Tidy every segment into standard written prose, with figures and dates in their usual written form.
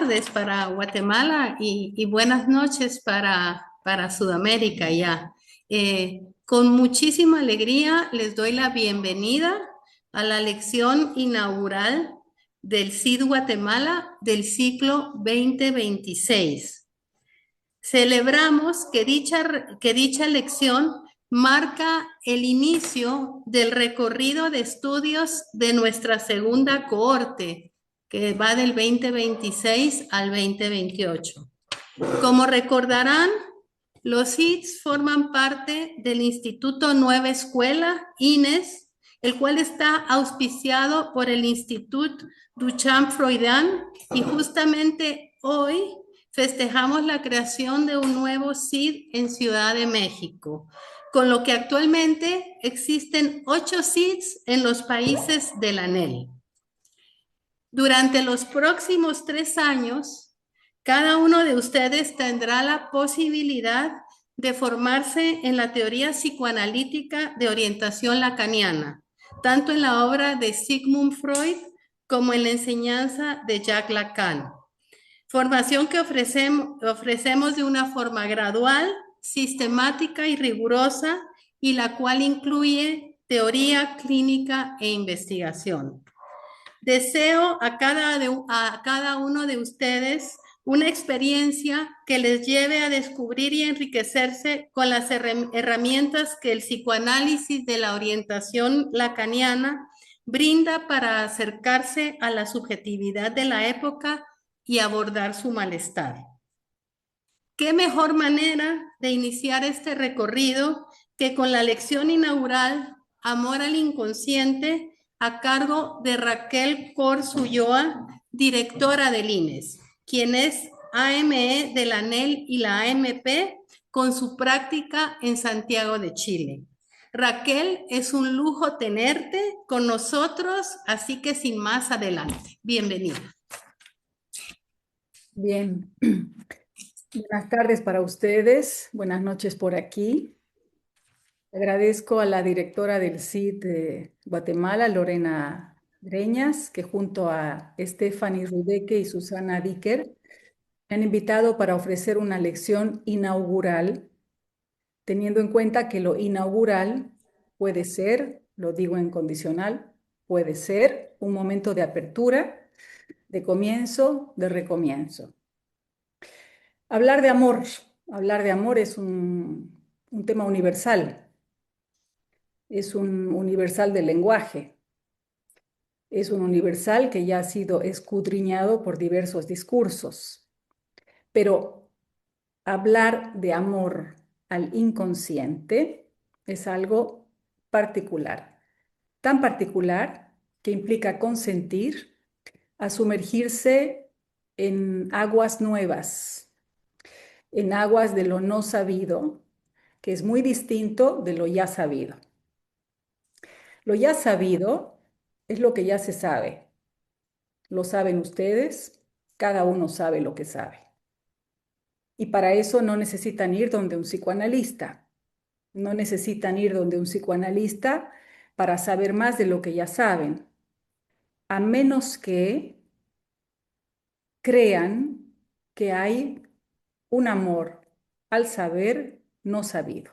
tardes para Guatemala y buenas noches para Sudamérica ya. Con muchísima alegría les doy la bienvenida a la lección inaugural del CID Guatemala del ciclo 2026. Celebramos que dicha lección marca el inicio del recorrido de estudios de nuestra segunda cohorte, que va del 2026 al 2028. Como recordarán, los CIDs forman parte del Instituto Nueva Escuela, INES, el cual está auspiciado por el Instituto Duchamp Freudian, y justamente hoy festejamos la creación de un nuevo CID en Ciudad de México, con lo que actualmente existen 8 CIDs en los países del ANEL. Durante los próximos 3 años, cada uno de ustedes tendrá la posibilidad de formarse en la teoría psicoanalítica de orientación lacaniana, tanto en la obra de Sigmund Freud como en la enseñanza de Jacques Lacan. Formación que ofrecemos de una forma gradual, sistemática y rigurosa, y la cual incluye teoría clínica e investigación. Deseo a cada uno de ustedes una experiencia que les lleve a descubrir y enriquecerse con las herramientas que el psicoanálisis de la orientación lacaniana brinda para acercarse a la subjetividad de la época y abordar su malestar. ¿Qué mejor manera de iniciar este recorrido que con la lección inaugural Amor al Inconsciente, a cargo de Raquel Cors Ulloa, directora del INES, quien es AME de la ANEL y la AMP, con su práctica en Santiago de Chile? Raquel, es un lujo tenerte con nosotros, así que sin más, adelante. Bienvenida. Bien, buenas tardes para ustedes, buenas noches por aquí. Agradezco a la directora del CID de Guatemala, Lorena Greñas, que junto a Stephanie Rudeque y Susana Dicker me han invitado para ofrecer una lección inaugural, teniendo en cuenta que lo inaugural puede ser, lo digo en condicional, puede ser un momento de apertura, de comienzo, de recomienzo. Hablar de amor es un tema universal, es un universal del lenguaje, es un universal que ya ha sido escudriñado por diversos discursos. Pero hablar de amor al inconsciente es algo particular, tan particular que implica consentir a sumergirse en aguas nuevas, en aguas de lo no sabido, que es muy distinto de lo ya sabido. Lo ya sabido es lo que ya se sabe. Lo saben ustedes, cada uno sabe lo que sabe. Y para eso no necesitan ir donde un psicoanalista. No necesitan ir donde un psicoanalista para saber más de lo que ya saben, a menos que crean que hay un amor al saber no sabido.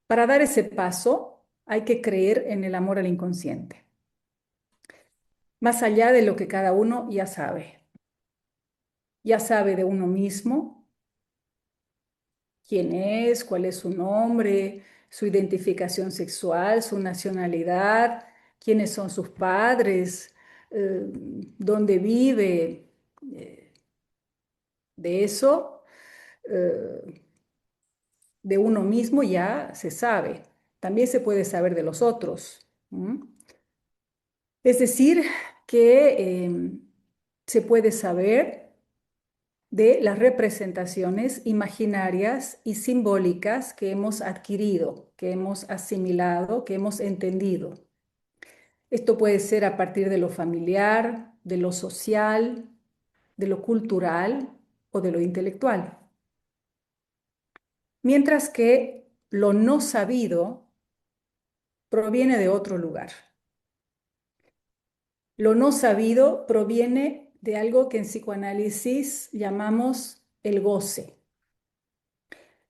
Para dar ese paso, hay que creer en el amor al inconsciente, más allá de lo que cada uno ya sabe. Ya sabe de uno mismo quién es, cuál es su nombre, su identificación sexual, su nacionalidad, quiénes son sus padres, dónde vive. De eso, de uno mismo ya se sabe. También se puede saber de los otros. Es decir, que se puede saber de las representaciones imaginarias y simbólicas que hemos adquirido, que hemos asimilado, que hemos entendido. Esto puede ser a partir de lo familiar, de lo social, de lo cultural o de lo intelectual. Mientras que lo no sabido proviene de otro lugar. Lo no sabido proviene de algo que en psicoanálisis llamamos el goce.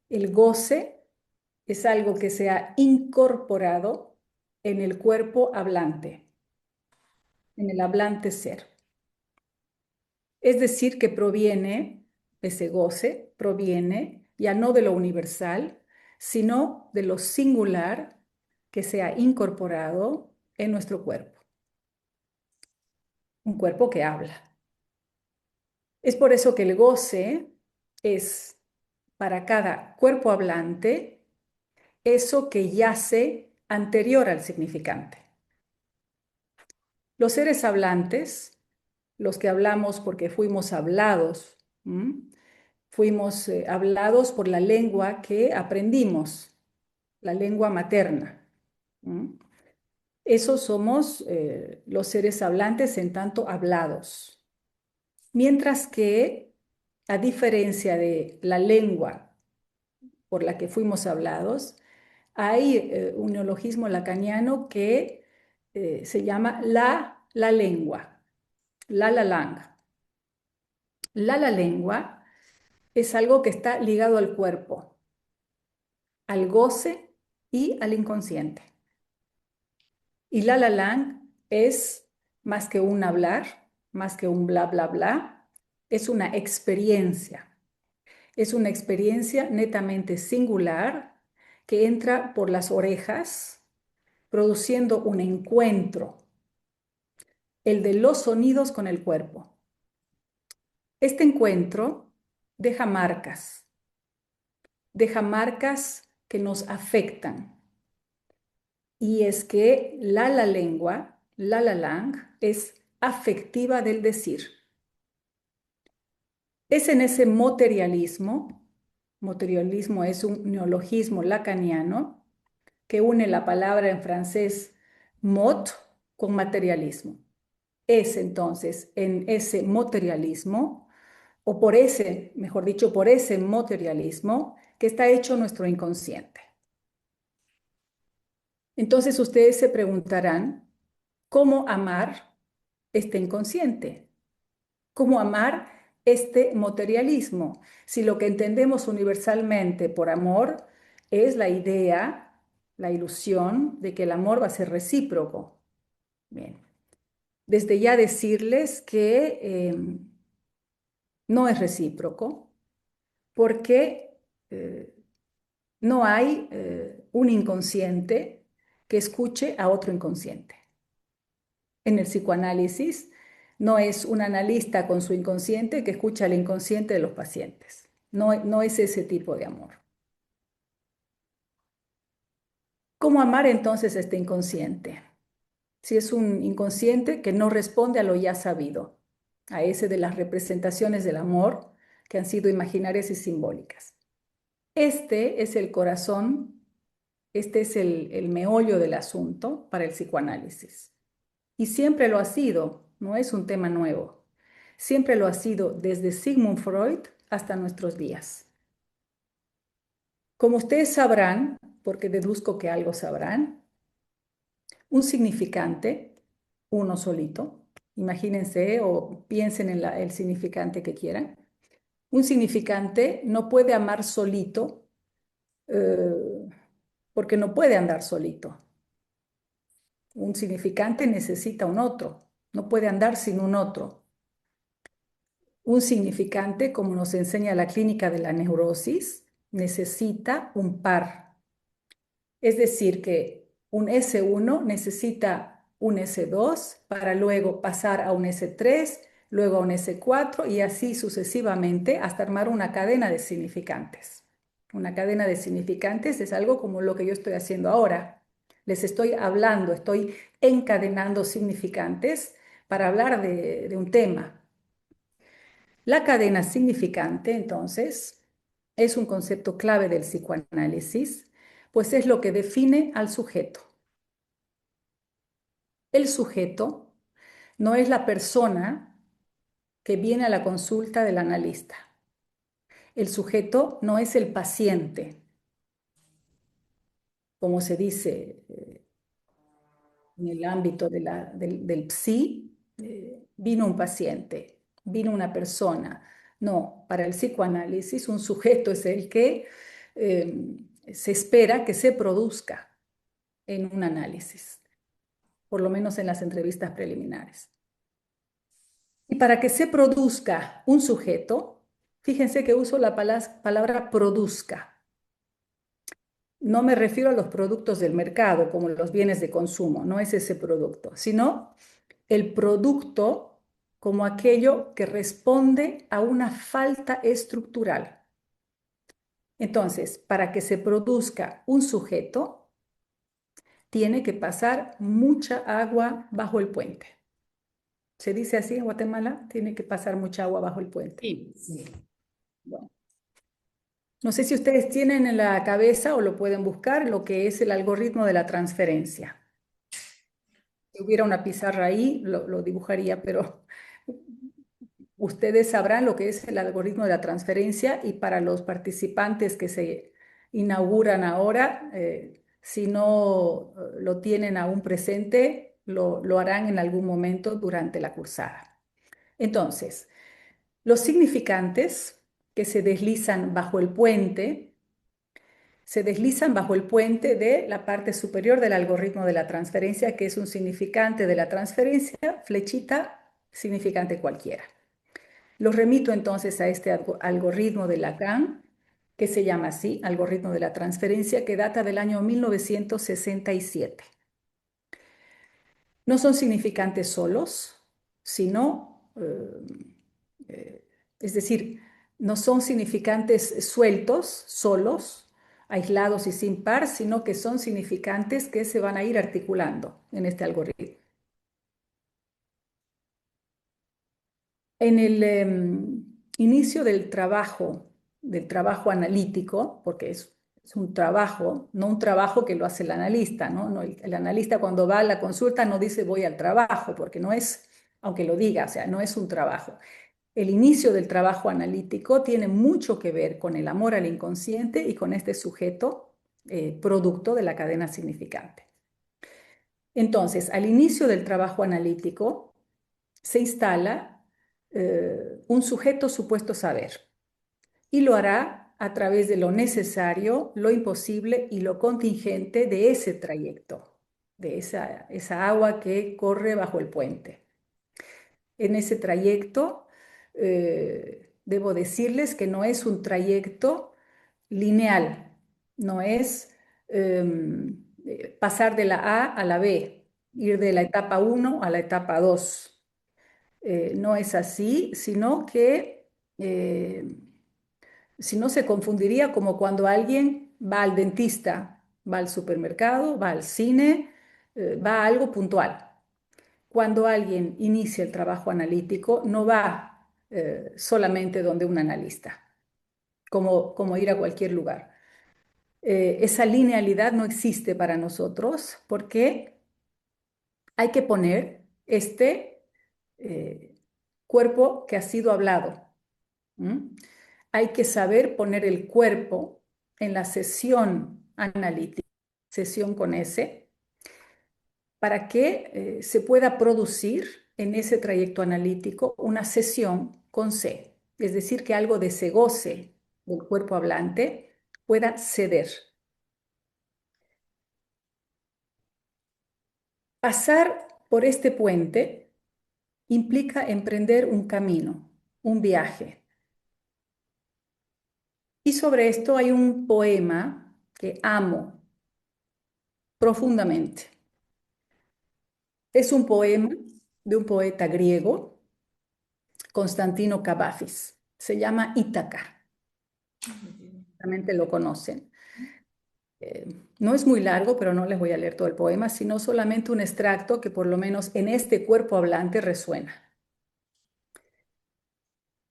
El goce es algo que se ha incorporado en el cuerpo hablante, en el hablante ser. Es decir, que proviene, ese goce proviene ya no de lo universal, sino de lo singular que se ha incorporado en nuestro cuerpo. Un cuerpo que habla. Es por eso que el goce es para cada cuerpo hablante eso que yace anterior al significante. Los seres hablantes, los que hablamos porque fuimos hablados, fuimos hablados por la lengua que aprendimos, la lengua materna. Esos somos los seres hablantes en tanto hablados. Mientras que, a diferencia de la lengua por la que fuimos hablados, hay un neologismo lacaniano que se llama la lengua, la lang. La lengua es algo que está ligado al cuerpo, al goce y al inconsciente. Y la lang es más que un hablar, más que un bla, bla, bla, es una experiencia. Es una experiencia netamente singular que entra por las orejas, produciendo un encuentro, el de los sonidos con el cuerpo. Este encuentro deja marcas que nos afectan. Y es que la lengua, la lang, es afectiva del decir. Es en ese materialismo es un neologismo lacaniano que une la palabra en francés mot con materialismo. Es entonces en ese materialismo, o por ese, mejor dicho, por ese materialismo que está hecho nuestro inconsciente. Entonces ustedes se preguntarán, ¿cómo amar este inconsciente? ¿Cómo amar este materialismo? Si lo que entendemos universalmente por amor es la idea, la ilusión de que el amor va a ser recíproco. Bien, desde ya decirles que no es recíproco porque no hay un inconsciente que escuche a otro inconsciente. En el psicoanálisis no es un analista con su inconsciente que escucha el inconsciente de los pacientes. No es ese tipo de amor. ¿Cómo amar entonces este inconsciente? Si es un inconsciente que no responde a lo ya sabido, a ese de las representaciones del amor que han sido imaginarias y simbólicas. Este es el corazón, este es el meollo del asunto para el psicoanálisis. Y siempre lo ha sido, no es un tema nuevo. Siempre lo ha sido desde Sigmund Freud hasta nuestros días. Como ustedes sabrán, porque deduzco que algo sabrán, un significante, uno solito, imagínense o piensen en el significante que quieran, un significante no puede amar solito porque no puede andar solito. Un significante necesita un otro, no puede andar sin un otro. Un significante, como nos enseña la clínica de la neurosis, necesita un par. Es decir, que un S1 necesita un S2 para luego pasar a un S3, luego a un S4 y así sucesivamente hasta armar una cadena de significantes. Una cadena de significantes es algo como lo que yo estoy haciendo ahora. Les estoy hablando, estoy encadenando significantes para hablar de un tema. La cadena significante, entonces, es un concepto clave del psicoanálisis, pues es lo que define al sujeto. El sujeto no es la persona que viene a la consulta del analista. El sujeto no es el paciente, como se dice en el ámbito del psi, vino un paciente. vino una persona. No, para el psicoanálisis un sujeto es el que se espera que se produzca en un análisis, por lo menos en las entrevistas preliminares. Y para que se produzca un sujeto, fíjense que uso la palabra produzca. No me refiero a los productos del mercado, como los bienes de consumo, no es ese producto, sino el producto como aquello que responde a una falta estructural. Entonces, para que se produzca un sujeto, tiene que pasar mucha agua bajo el puente. ¿Se dice así en Guatemala? Tiene que pasar mucha agua bajo el puente. Sí, sí. Bueno, no sé si ustedes tienen en la cabeza o lo pueden buscar lo que es el algoritmo de la transferencia. Si hubiera una pizarra ahí, lo dibujaría, pero ustedes sabrán lo que es el algoritmo de la transferencia y para los participantes que se inauguran ahora, si no lo tienen aún presente, lo harán en algún momento durante la cursada. Entonces, los significantes que se deslizan bajo el puente se deslizan bajo el puente de la parte superior del algoritmo de la transferencia, que es un significante de la transferencia, flechita, significante cualquiera. Los remito entonces a este algoritmo de Lacan, que se llama así, algoritmo de la transferencia, que data del año 1967. No son significantes solos, sino, es decir, no son significantes sueltos, solos, aislados y sin par, sino que son significantes que se van a ir articulando en este algoritmo. En el inicio del trabajo analítico, porque es un trabajo, no un trabajo que lo hace el analista, ¿no? No, el analista cuando va a la consulta no dice voy al trabajo, porque no es, aunque lo diga, o sea, no es un trabajo. El inicio del trabajo analítico tiene mucho que ver con el amor al inconsciente y con este sujeto producto de la cadena significante. Entonces, al inicio del trabajo analítico se instala un sujeto supuesto saber y lo hará a través de lo necesario, lo imposible y lo contingente de ese trayecto, de esa agua que corre bajo el puente. En ese trayecto, debo decirles que no es un trayecto lineal, no es pasar de la A a la B, ir de la etapa 1 a la etapa 2. No es así, sino que si no se confundiría como cuando alguien va al dentista, va al supermercado, va al cine, va a algo puntual. Cuando alguien inicia el trabajo analítico, no va solamente donde un analista, como ir a cualquier lugar. Esa linealidad no existe para nosotros porque hay que poner este cuerpo que ha sido hablado. ¿Mm? Hay que saber poner el cuerpo en la sesión analítica, sesión con S, para que se pueda producir en ese trayecto analítico una sesión con C, es decir, que algo de ese goce del cuerpo hablante pueda ceder. Pasar por este puente implica emprender un camino, un viaje. Y sobre esto hay un poema que amo profundamente. Es un poema de un poeta griego, Constantino Cavafis. Se llama Ítaca. Seguramente lo conocen. No es muy largo, pero no les voy a leer todo el poema, sino solamente un extracto que por lo menos en este cuerpo hablante resuena.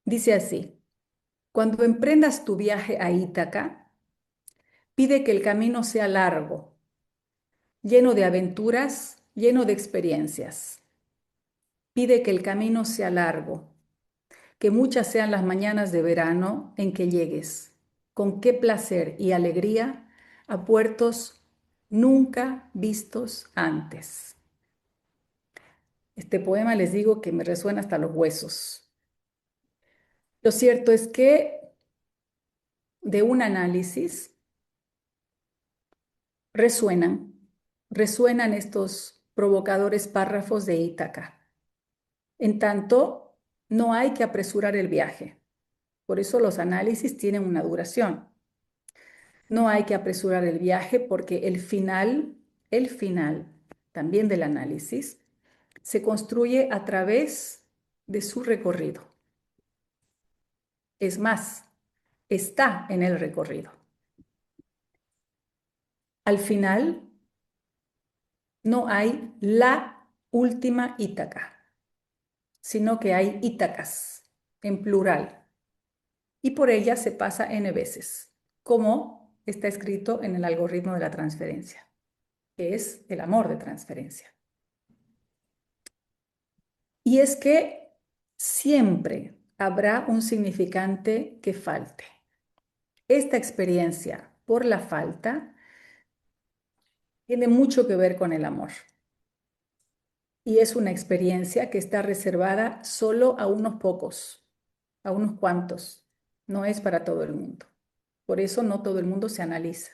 Dice así: cuando emprendas tu viaje a Ítaca, pide que el camino sea largo, lleno de aventuras, lleno de experiencias. Pide que el camino sea largo, que muchas sean las mañanas de verano en que llegues, con qué placer y alegría, a puertos nunca vistos antes. Este poema les digo que me resuena hasta los huesos. Lo cierto es que de un análisis resuenan, resuenan estos provocadores párrafos de Ítaca. En tanto, no hay que apresurar el viaje. Por eso los análisis tienen una duración. No hay que apresurar el viaje porque el final también del análisis, se construye a través de su recorrido. Es más, está en el recorrido. Al final, no hay la última Ítaca, sino que hay Ítacas en plural. Y por ella se pasa n veces, como está escrito en el algoritmo de la transferencia, que es el amor de transferencia. Y es que siempre habrá un significante que falte. Esta experiencia por la falta tiene mucho que ver con el amor. Y es una experiencia que está reservada solo a unos pocos, a unos cuantos. No es para todo el mundo. Por eso no todo el mundo se analiza.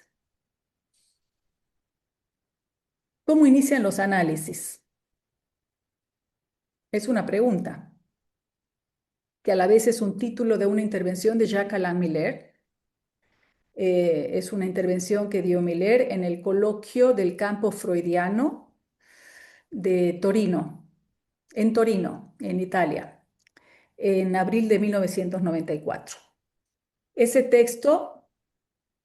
¿Cómo inician los análisis? Es una pregunta, que a la vez es un título de una intervención de Jacques Alain Miller. Es una intervención que dio Miller en el coloquio del campo freudiano de Torino, en Italia, en abril de 1994. Ese texto,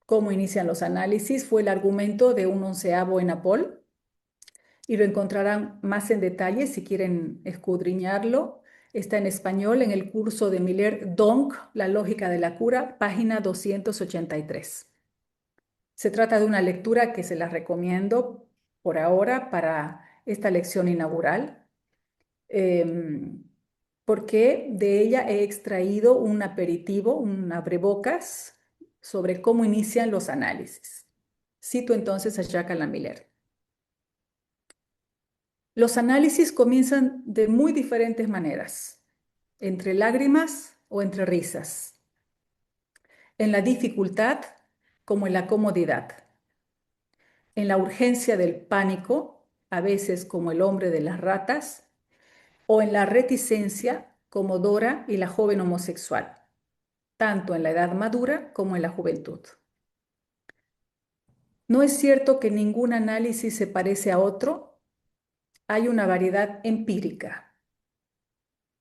cómo inician los análisis, fue el argumento de un onceavo en Apol, y lo encontrarán más en detalle si quieren escudriñarlo. Está en español en el curso de Miller Donk, La lógica de la cura, página 283. Se trata de una lectura que se la recomiendo por ahora para esta lección inaugural, porque de ella he extraído un aperitivo, un abrebocas, sobre cómo inician los análisis. Cito entonces a Jacques Alain Miller. Los análisis comienzan de muy diferentes maneras, entre lágrimas o entre risas, en la dificultad como en la comodidad, en la urgencia del pánico, a veces como el hombre de las ratas, o en la reticencia como Dora y la joven homosexual, tanto en la edad madura como en la juventud. No es cierto que ningún análisis se parece a otro, hay una variedad empírica.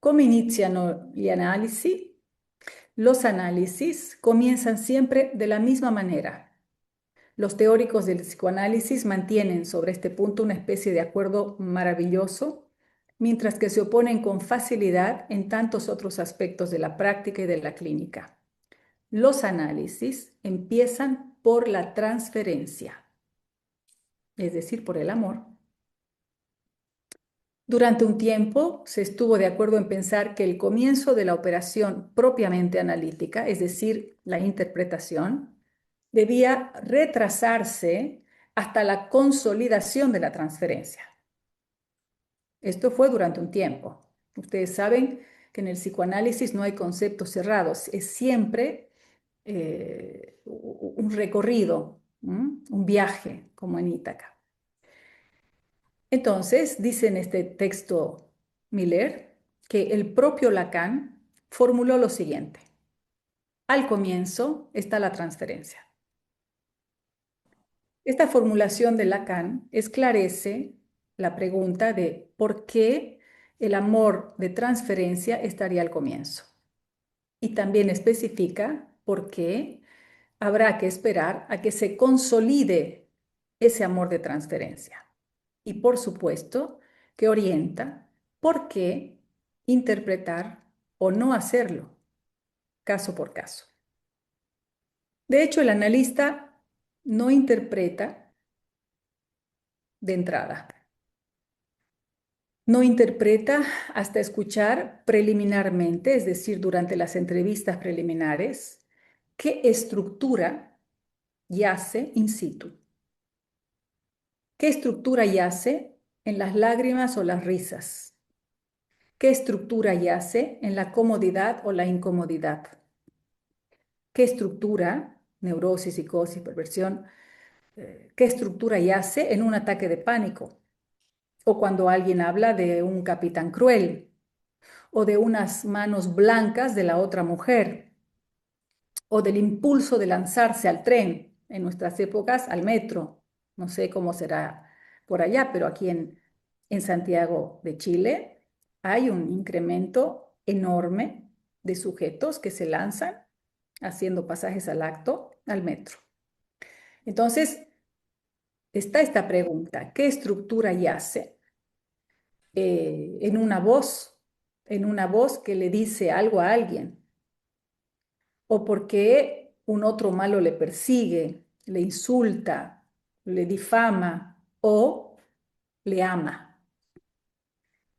¿Cómo inician gli analisi? Los análisis comienzan siempre de la misma manera. Los teóricos del psicoanálisis mantienen sobre este punto una especie de acuerdo maravilloso, mientras que se oponen con facilidad en tantos otros aspectos de la práctica y de la clínica. Los análisis empiezan por la transferencia, es decir, por el amor. Durante un tiempo se estuvo de acuerdo en pensar que el comienzo de la operación propiamente analítica, es decir, la interpretación, debía retrasarse hasta la consolidación de la transferencia. Esto fue durante un tiempo. Ustedes saben que en el psicoanálisis no hay conceptos cerrados, es siempre un recorrido, un viaje, como en Ítaca. Entonces, dice en este texto Miller que el propio Lacan formuló lo siguiente. Al comienzo está la transferencia. Esta formulación de Lacan esclarece la pregunta de por qué el amor de transferencia estaría al comienzo. Y también especifica por qué habrá que esperar a que se consolide ese amor de transferencia. Y por supuesto que orienta por qué interpretar o no hacerlo, caso por caso. De hecho, el analista no interpreta de entrada. No interpreta hasta escuchar preliminarmente, es decir, durante las entrevistas preliminares, qué estructura yace in situ. ¿Qué estructura yace en las lágrimas o las risas? ¿Qué estructura yace en la comodidad o la incomodidad? ¿Qué estructura, neurosis, psicosis, perversión, qué estructura yace en un ataque de pánico? O cuando alguien habla de un capitán cruel, o de unas manos blancas de la otra mujer, o del impulso de lanzarse al tren, en nuestras épocas al metro. No sé cómo será por allá, pero aquí en Santiago de Chile hay un incremento enorme de sujetos que se lanzan haciendo pasajes al acto al metro. Entonces, está esta pregunta: ¿qué estructura yace en una voz que le dice algo a alguien? ¿O porque un otro malo le persigue, le insulta, le difama o le ama?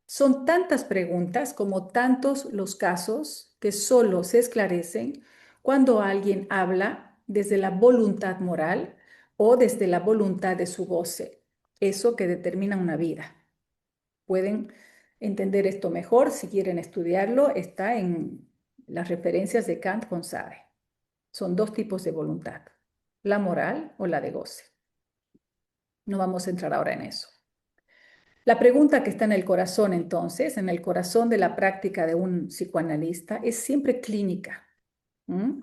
Son tantas preguntas como tantos los casos que solo se esclarecen cuando alguien habla desde la voluntad moral o desde la voluntad de su goce, eso que determina una vida. Pueden entender esto mejor si quieren estudiarlo, está en las referencias de Kant con Sade. Son dos tipos de voluntad, la moral o la de goce. No vamos a entrar ahora en eso. La pregunta que está en el corazón, entonces, en el corazón de la práctica de un psicoanalista, es siempre clínica. ¿Mm?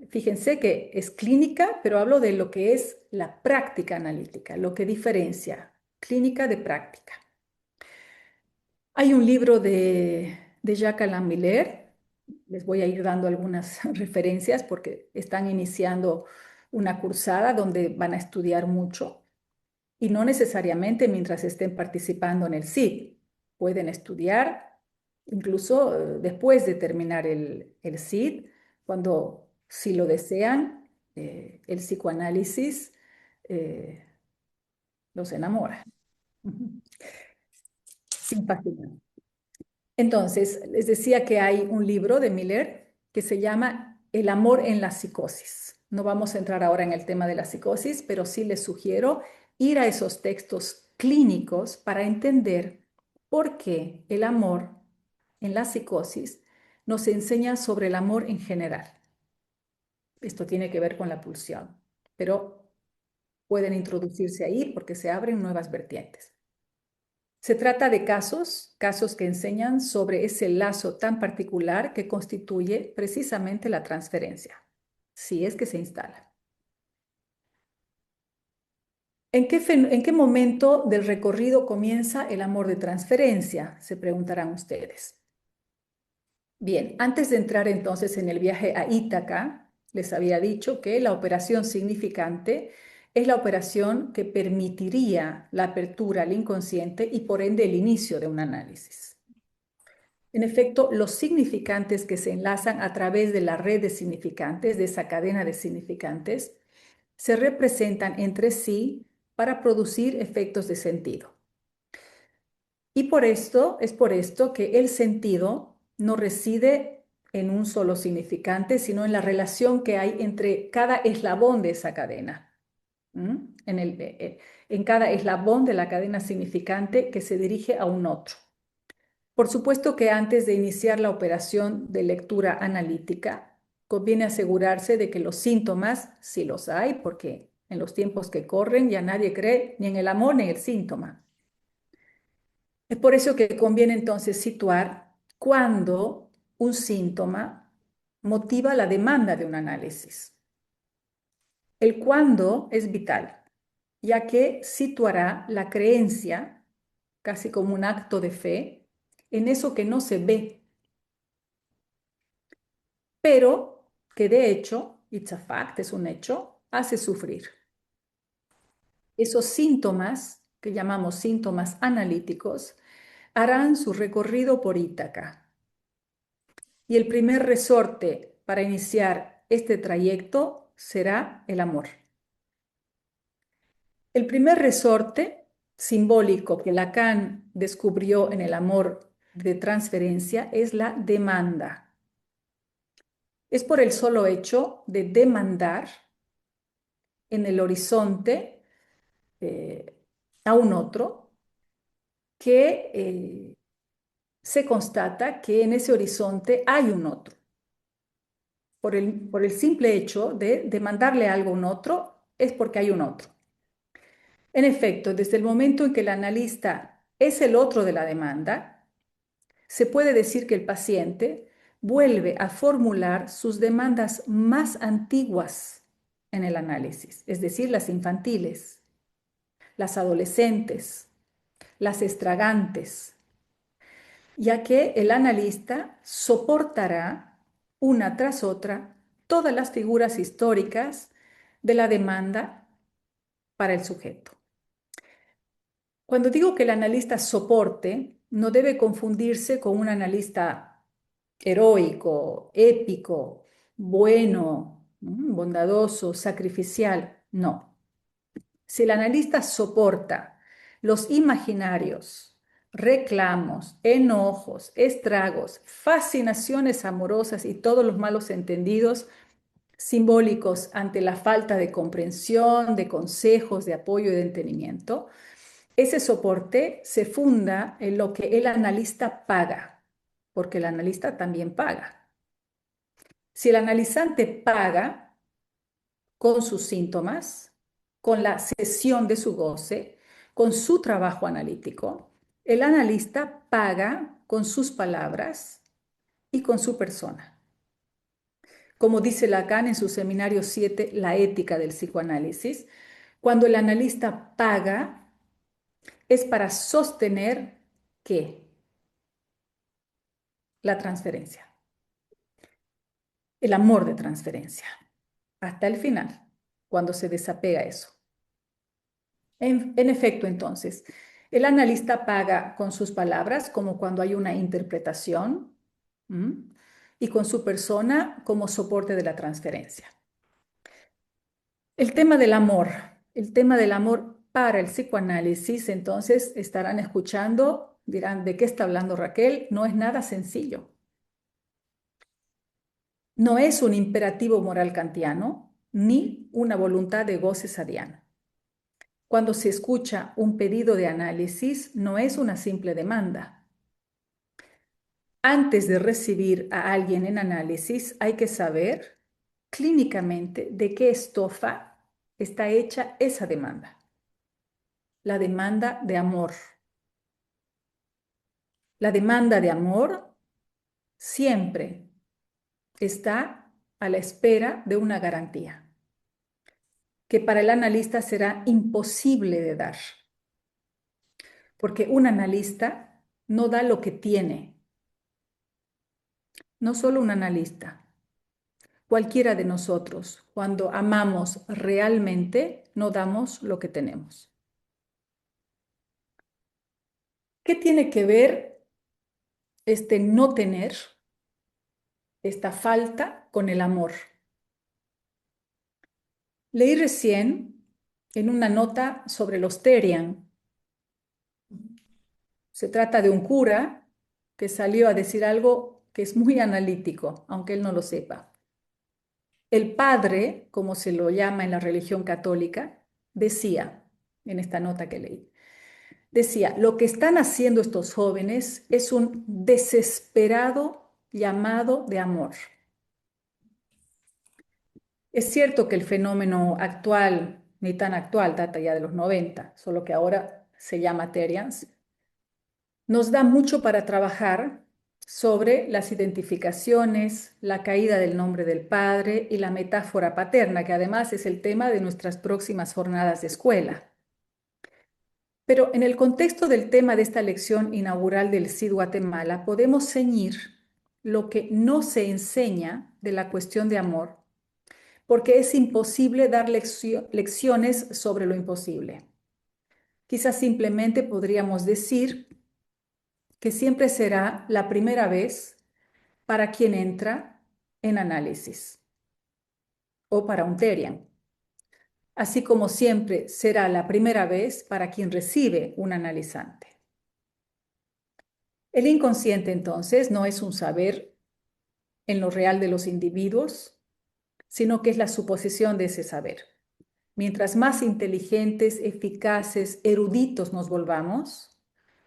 Fíjense que es clínica, pero hablo de lo que es la práctica analítica, lo que diferencia clínica de práctica. Hay un libro de Jacques Alain Miller, les voy a ir dando algunas referencias porque están iniciando una cursada donde van a estudiar mucho y no necesariamente mientras estén participando en el CID. Pueden estudiar incluso después de terminar el CID, cuando, si lo desean, el psicoanálisis los enamora. Sin fascinar. Entonces, les decía que hay un libro de Miller que se llama El amor en la psicosis. No vamos a entrar ahora en el tema de la psicosis, pero sí les sugiero ir a esos textos clínicos para entender por qué el amor en la psicosis nos enseña sobre el amor en general. Esto tiene que ver con la pulsión, pero pueden introducirse ahí porque se abren nuevas vertientes. Se trata de casos que enseñan sobre ese lazo tan particular que constituye precisamente la transferencia, si es que se instala. ¿En qué momento del recorrido comienza el amor de transferencia? Se preguntarán ustedes. Bien, antes de entrar entonces en el viaje a Ítaca, les había dicho que la operación significante es la operación que permitiría la apertura al inconsciente y por ende el inicio de un análisis. En efecto, los significantes que se enlazan a través de la red de significantes, de esa cadena de significantes, se representan entre sí para producir efectos de sentido. Y es por esto que el sentido no reside en un solo significante, sino en la relación que hay entre cada eslabón de esa cadena. En cada eslabón de la cadena significante que se dirige a un otro. Por supuesto que antes de iniciar la operación de lectura analítica, conviene asegurarse de que los síntomas, si los hay, porque en los tiempos que corren ya nadie cree ni en el amor ni en el síntoma. Es por eso que conviene entonces situar cuándo un síntoma motiva la demanda de un análisis. El cuándo es vital, ya que situará la creencia, casi como un acto de fe, en eso que no se ve, pero que de hecho, it's a fact, es un hecho, hace sufrir. Esos síntomas, que llamamos síntomas analíticos, harán su recorrido por Ítaca. Y el primer resorte para iniciar este trayecto será el amor. El primer resorte simbólico que Lacan descubrió en el amor de transferencia es la demanda. Es por el solo hecho de demandar en el horizonte a un otro que se constata que en ese horizonte hay un otro. Por el simple hecho de demandarle algo a un otro, es porque hay un otro. En efecto, desde el momento en que el analista es el otro de la demanda, se puede decir que el paciente vuelve a formular sus demandas más antiguas en el análisis, es decir, las infantiles, las adolescentes, las extravagantes, ya que el analista soportará una tras otra todas las figuras históricas de la demanda para el sujeto. Cuando digo que el analista soporte, no debe confundirse con un analista heroico, épico, bueno, bondadoso, sacrificial. No. Si el analista soporta los imaginarios, reclamos, enojos, estragos, fascinaciones amorosas y todos los malos entendidos simbólicos ante la falta de comprensión, de consejos, de apoyo y de entendimiento, ese soporte se funda en lo que el analista paga, porque el analista también paga. Si el analizante paga con sus síntomas, con la cesión de su goce, con su trabajo analítico, el analista paga con sus palabras y con su persona. Como dice Lacan en su seminario 7, La ética del psicoanálisis, cuando el analista paga es para sostener ¿qué? La transferencia, el amor de transferencia, hasta el final, cuando se desapega eso. En efecto, entonces, el analista paga con sus palabras, como cuando hay una interpretación, y con su persona como soporte de la transferencia. El tema del amor para el psicoanálisis, entonces estarán escuchando, dirán, ¿de qué está hablando Raquel? No es nada sencillo. No es un imperativo moral kantiano, ni una voluntad de goce sadiano. Cuando se escucha un pedido de análisis, no es una simple demanda. Antes de recibir a alguien en análisis, hay que saber clínicamente de qué estofa está hecha esa demanda. La demanda de amor. La demanda de amor siempre está a la espera de una garantía, que para el analista será imposible de dar, porque un analista no da lo que tiene. No solo un analista, cualquiera de nosotros, cuando amamos realmente, no damos lo que tenemos. ¿Qué tiene que ver este no tener, esta falta con el amor? Leí recién en una nota sobre los Terian. Se trata de un cura que salió a decir algo que es muy analítico, aunque él no lo sepa. El padre, como se lo llama en la religión católica, decía, en esta nota que leí, decía, lo que están haciendo estos jóvenes es un desesperado llamado de amor. Es cierto que el fenómeno actual, ni tan actual, data ya de los 90, solo que ahora se llama Terians, nos da mucho para trabajar sobre las identificaciones, la caída del nombre del padre y la metáfora paterna, que además es el tema de nuestras próximas jornadas de escuela. Pero en el contexto del tema de esta lección inaugural del CID Guatemala, podemos ceñir lo que no se enseña de la cuestión de amor, porque es imposible dar lecciones sobre lo imposible. Quizás simplemente podríamos decir que siempre será la primera vez para quien entra en análisis o para un Terian, así como siempre será la primera vez para quien recibe un analizante. El inconsciente, entonces, no es un saber en lo real de los individuos, sino que es la suposición de ese saber. Mientras más inteligentes, eficaces, eruditos nos volvamos,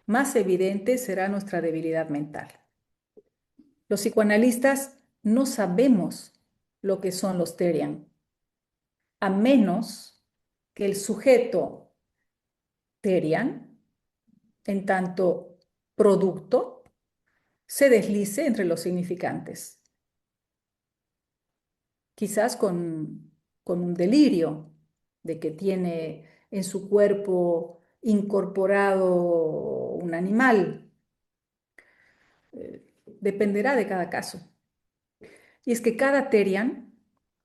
más evidente será nuestra debilidad mental. Los psicoanalistas no sabemos lo que son los Therian, a menos que el sujeto Therian, en tanto producto, se deslice entre los significantes, quizás con un delirio de que tiene en su cuerpo incorporado un animal. Dependerá de cada caso. Y es que cada Therian,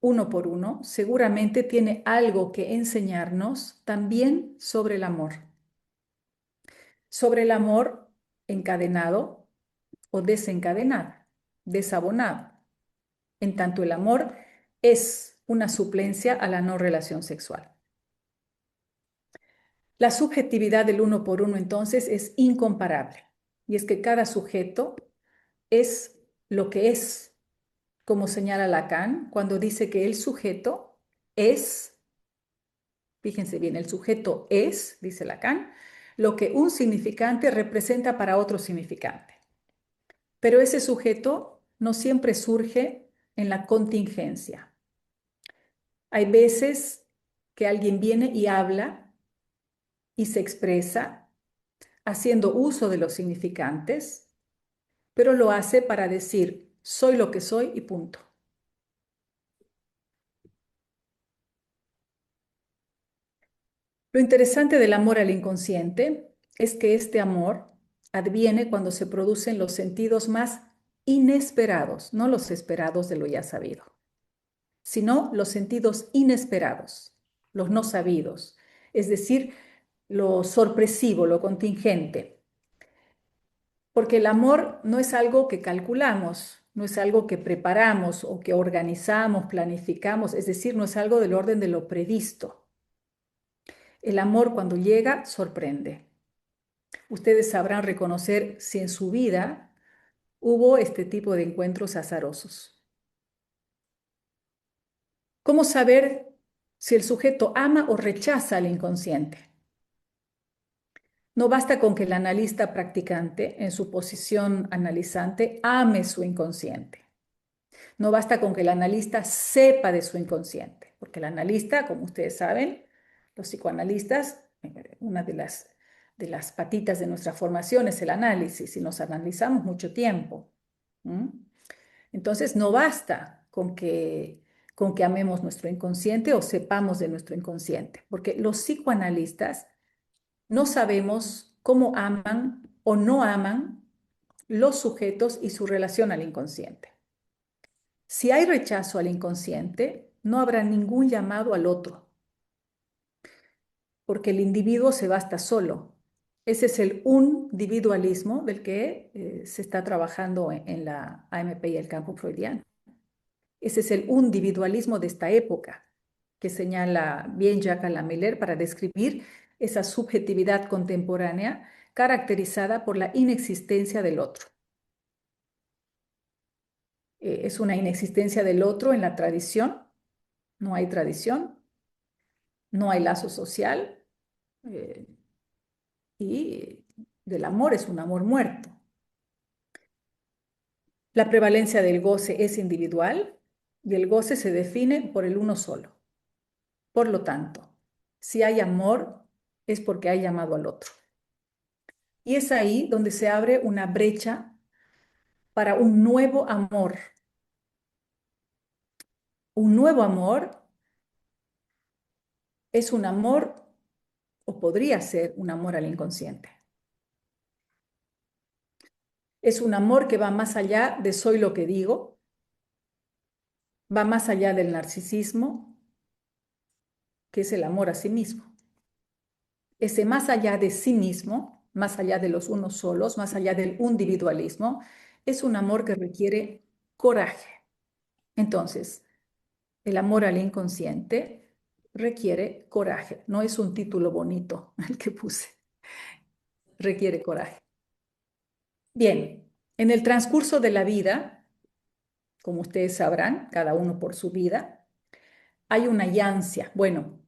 uno por uno, seguramente tiene algo que enseñarnos también sobre el amor encadenado o desencadenado, desabonado, en tanto el amor es una suplencia a la no relación sexual. La subjetividad del uno por uno entonces es incomparable, y es que cada sujeto es lo que es, como señala Lacan cuando dice que el sujeto es, fíjense bien, el sujeto es, dice Lacan, lo que un significante representa para otro significante. Pero ese sujeto no siempre surge en la contingencia. Hay veces que alguien viene y habla y se expresa haciendo uso de los significantes, pero lo hace para decir, soy lo que soy y punto. Lo interesante del amor al inconsciente es que este amor adviene cuando se producen los sentidos más inesperados, no los esperados de lo ya sabido, sino los sentidos inesperados, los no sabidos, es decir, lo sorpresivo, lo contingente. Porque el amor no es algo que calculamos, no es algo que preparamos o que organizamos, planificamos, es decir, no es algo del orden de lo previsto. El amor cuando llega sorprende. Ustedes sabrán reconocer si en su vida hubo este tipo de encuentros azarosos. ¿Cómo saber si el sujeto ama o rechaza al inconsciente? No basta con que el analista practicante, en su posición analizante, ame su inconsciente. No basta con que el analista sepa de su inconsciente, porque el analista, como ustedes saben, los psicoanalistas, una de las patitas de nuestra formación es el análisis y nos analizamos mucho tiempo. Entonces, no basta con que amemos nuestro inconsciente o sepamos de nuestro inconsciente, porque los psicoanalistas no sabemos cómo aman o no aman los sujetos y su relación al inconsciente. Si hay rechazo al inconsciente, no habrá ningún llamado al otro, porque el individuo se basta solo. Ese es el individualismo del que se está trabajando en la AMP y el campo freudiano. Ese es el individualismo de esta época, que señala bien Jacques Lamelaire para describir esa subjetividad contemporánea caracterizada por la inexistencia del otro. Es una inexistencia del otro en la tradición, no hay tradición, no hay lazo social y del amor es un amor muerto. La prevalencia del goce es individual y el goce se define por el uno solo. Por lo tanto, si hay amor es porque hay llamado al otro. Y es ahí donde se abre una brecha para un nuevo amor. Un nuevo amor es un amor, o podría ser un amor al inconsciente. Es un amor que va más allá de soy lo que digo, va más allá del narcisismo, que es el amor a sí mismo. Ese más allá de sí mismo, más allá de los unos solos, más allá del individualismo, es un amor que requiere coraje. Entonces, el amor al inconsciente requiere coraje. No es un título bonito el que puse. Requiere coraje. Bien, en el transcurso de la vida, como ustedes sabrán, cada uno por su vida, hay una yancia. Bueno,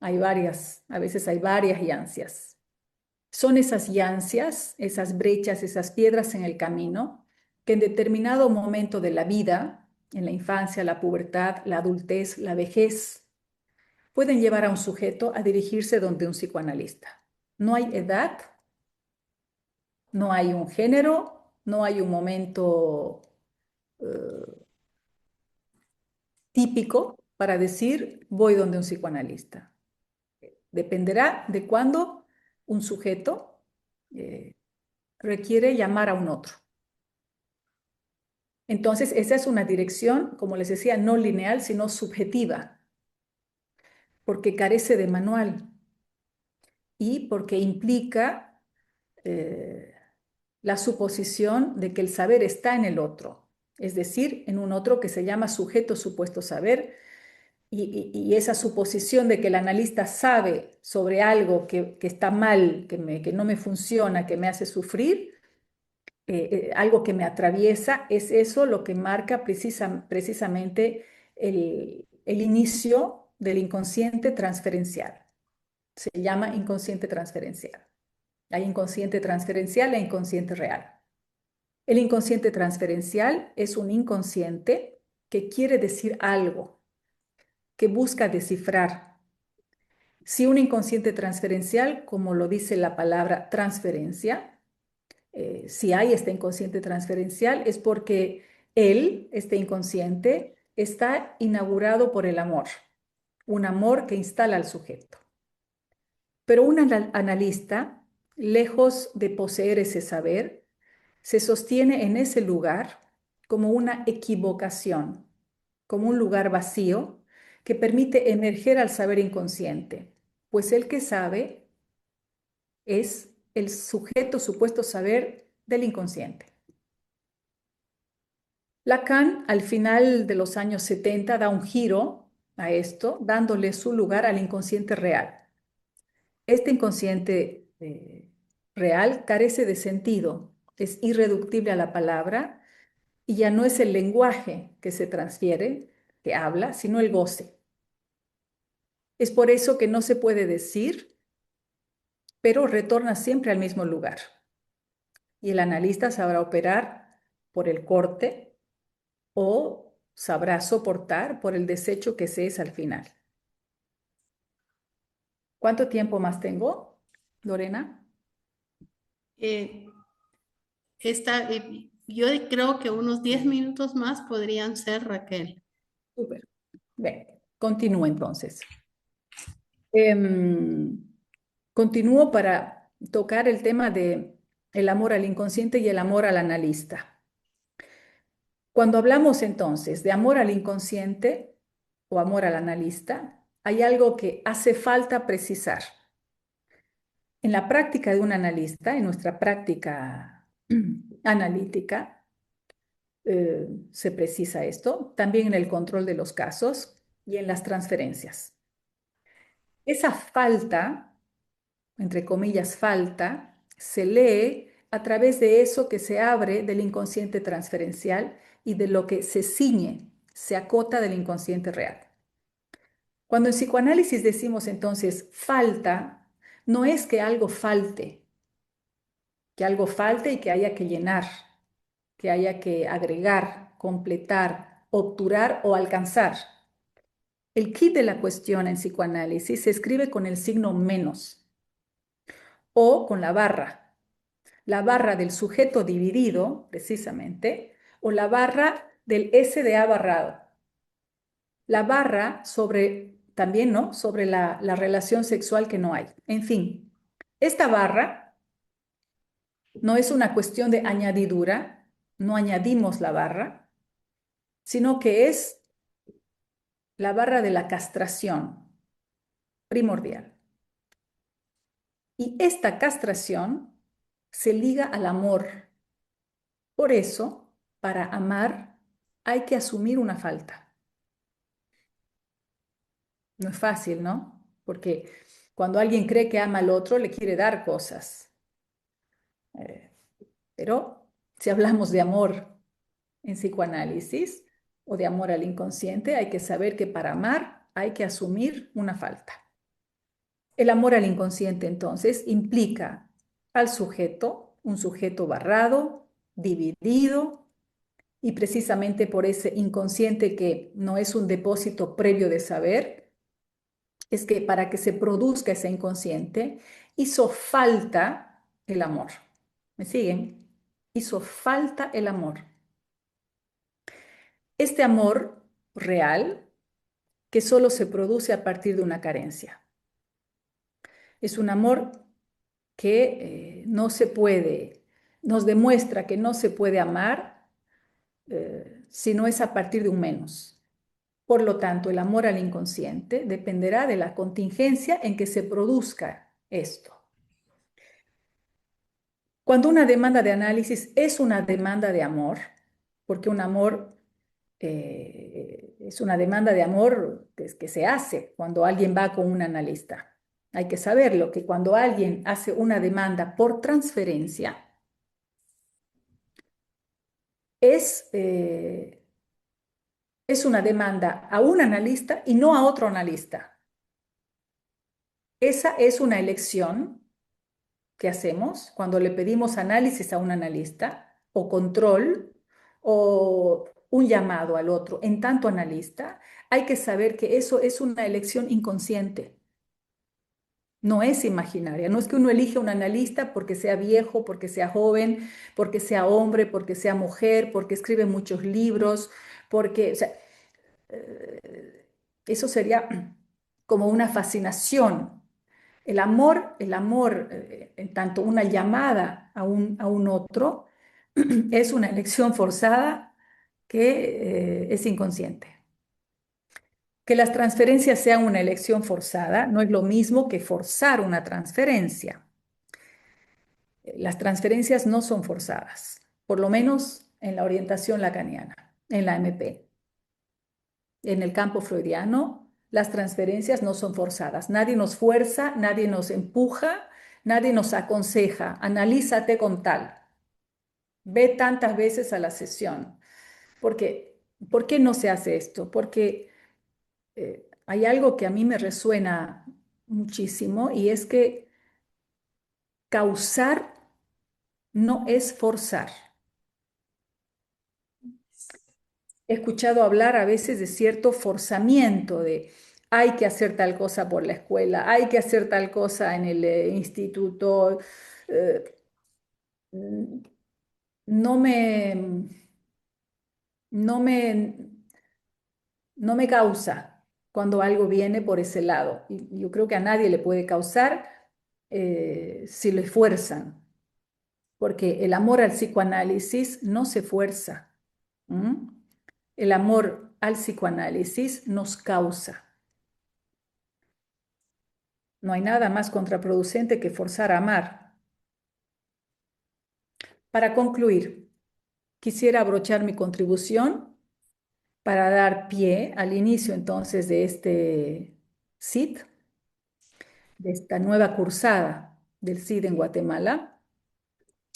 hay varias, a veces hay varias yancias. Son esas yancias, esas brechas, esas piedras en el camino que en determinado momento de la vida, en la infancia, la pubertad, la adultez, la vejez, pueden llevar a un sujeto a dirigirse donde un psicoanalista. No hay edad, no hay un género, no hay un momento típico para decir voy donde un psicoanalista. Dependerá de cuándo un sujeto eh, requiere llamar a un otro. Entonces, esa es una dirección, como les decía, no lineal, sino subjetiva, porque carece de manual y porque implica la suposición de que el saber está en el otro, es decir, en un otro que se llama sujeto supuesto saber, y esa suposición de que el analista sabe sobre algo que está mal, que no me funciona, que me hace sufrir, algo que me atraviesa, es eso lo que marca precisamente el inicio del inconsciente transferencial. Se llama inconsciente transferencial. Hay inconsciente transferencial e inconsciente real. El inconsciente transferencial es un inconsciente que quiere decir algo, que busca descifrar. Si un inconsciente transferencial, como lo dice la palabra transferencia, si hay este inconsciente transferencial, es porque él, este inconsciente, está inaugurado por el amor, un amor que instala al sujeto. Pero un analista, lejos de poseer ese saber, se sostiene en ese lugar como una equivocación, como un lugar vacío que permite emerger al saber inconsciente, pues el que sabe es el sujeto supuesto saber del inconsciente. Lacan, al final de los años 70, da un giro a esto, dándole su lugar al inconsciente real. Este inconsciente real carece de sentido, es irreductible a la palabra y ya no es el lenguaje que se transfiere, que habla, sino el goce. Es por eso que no se puede decir, pero retorna siempre al mismo lugar. Y el analista sabrá operar por el corte o sabrá soportar por el desecho que se es al final. ¿Cuánto tiempo más tengo, Lorena? Eh, yo creo que unos 10 minutos más podrían ser, Raquel. Súper. Bien, continúo entonces. Em, Continúo para tocar el tema de el amor al inconsciente y el amor al analista. Cuando hablamos entonces de amor al inconsciente o amor al analista, hay algo que hace falta precisar. En la práctica de un analista, en nuestra práctica analítica, se precisa esto, también en el control de los casos y en las transferencias. Esa falta, entre comillas, falta, se lee a través de eso que se abre del inconsciente transferencial y de lo que se ciñe, se acota del inconsciente real. Cuando en psicoanálisis decimos entonces falta, no es que algo falte y que haya que llenar, que haya que agregar, completar, obturar o alcanzar. El kit de la cuestión en psicoanálisis se escribe con el signo menos o con la barra del sujeto dividido, precisamente, o la barra del S de A barrado. La barra sobre, también, ¿no? Sobre la relación sexual que no hay. En fin, esta barra no es una cuestión de añadidura, no añadimos la barra, sino que es la barra de la castración primordial. Y esta castración se liga al amor. Por eso, para amar hay que asumir una falta. No es fácil, ¿no? Porque cuando alguien cree que ama al otro, le quiere dar cosas. Pero si hablamos de amor en psicoanálisis o de amor al inconsciente, hay que saber que para amar hay que asumir una falta. El amor al inconsciente, entonces, implica al sujeto, un sujeto barrado, dividido, y precisamente por ese inconsciente que no es un depósito previo de saber, es que para que se produzca ese inconsciente, hizo falta el amor. ¿Me siguen? Hizo falta el amor. Este amor real que solo se produce a partir de una carencia. Es un amor que no se puede, nos demuestra que no se puede amar si no es a partir de un menos. Por lo tanto, el amor al inconsciente dependerá de la contingencia en que se produzca esto. Cuando una demanda de análisis es una demanda de amor, porque un amor es una demanda de amor que se hace cuando alguien va con un analista. Hay que saberlo, que cuando alguien hace una demanda por transferencia, es, eh, es una demanda a un analista y no a otro analista. Esa es una elección que hacemos cuando le pedimos análisis a un analista o control o un llamado al otro en tanto analista. Hay que saber que eso es una elección inconsciente. No es imaginaria, no es que uno elige un analista porque sea viejo, porque sea joven, porque sea hombre, porque sea mujer, porque escribe muchos libros, porque, o sea, eh, eso sería como una fascinación. El amor, en tanto una llamada a un otro, es una elección forzada que es inconsciente. Que las transferencias sean una elección forzada no es lo mismo que forzar una transferencia. Las transferencias no son forzadas, por lo menos en la orientación lacaniana, en la MP. En el campo freudiano, las transferencias no son forzadas. Nadie nos fuerza, nadie nos empuja, nadie nos aconseja. Analízate con tal. Ve tantas veces a la sesión. Porque, ¿por qué no se hace esto? Porque hay algo que a mí me resuena muchísimo y es que causar no es forzar. He escuchado hablar a veces de cierto forzamiento, de hay que hacer tal cosa por la escuela, hay que hacer tal cosa en el instituto. eh, no me, no me, no me causa cuando algo viene por ese lado. Y yo creo que a nadie le puede causar si le fuerzan, porque el amor al psicoanálisis no se fuerza. ¿Mm? El amor al psicoanálisis nos causa. No hay nada más contraproducente que forzar a amar. Para concluir, quisiera abrochar mi contribución para dar pie al inicio entonces de este CIT, de esta nueva cursada del CID en Guatemala,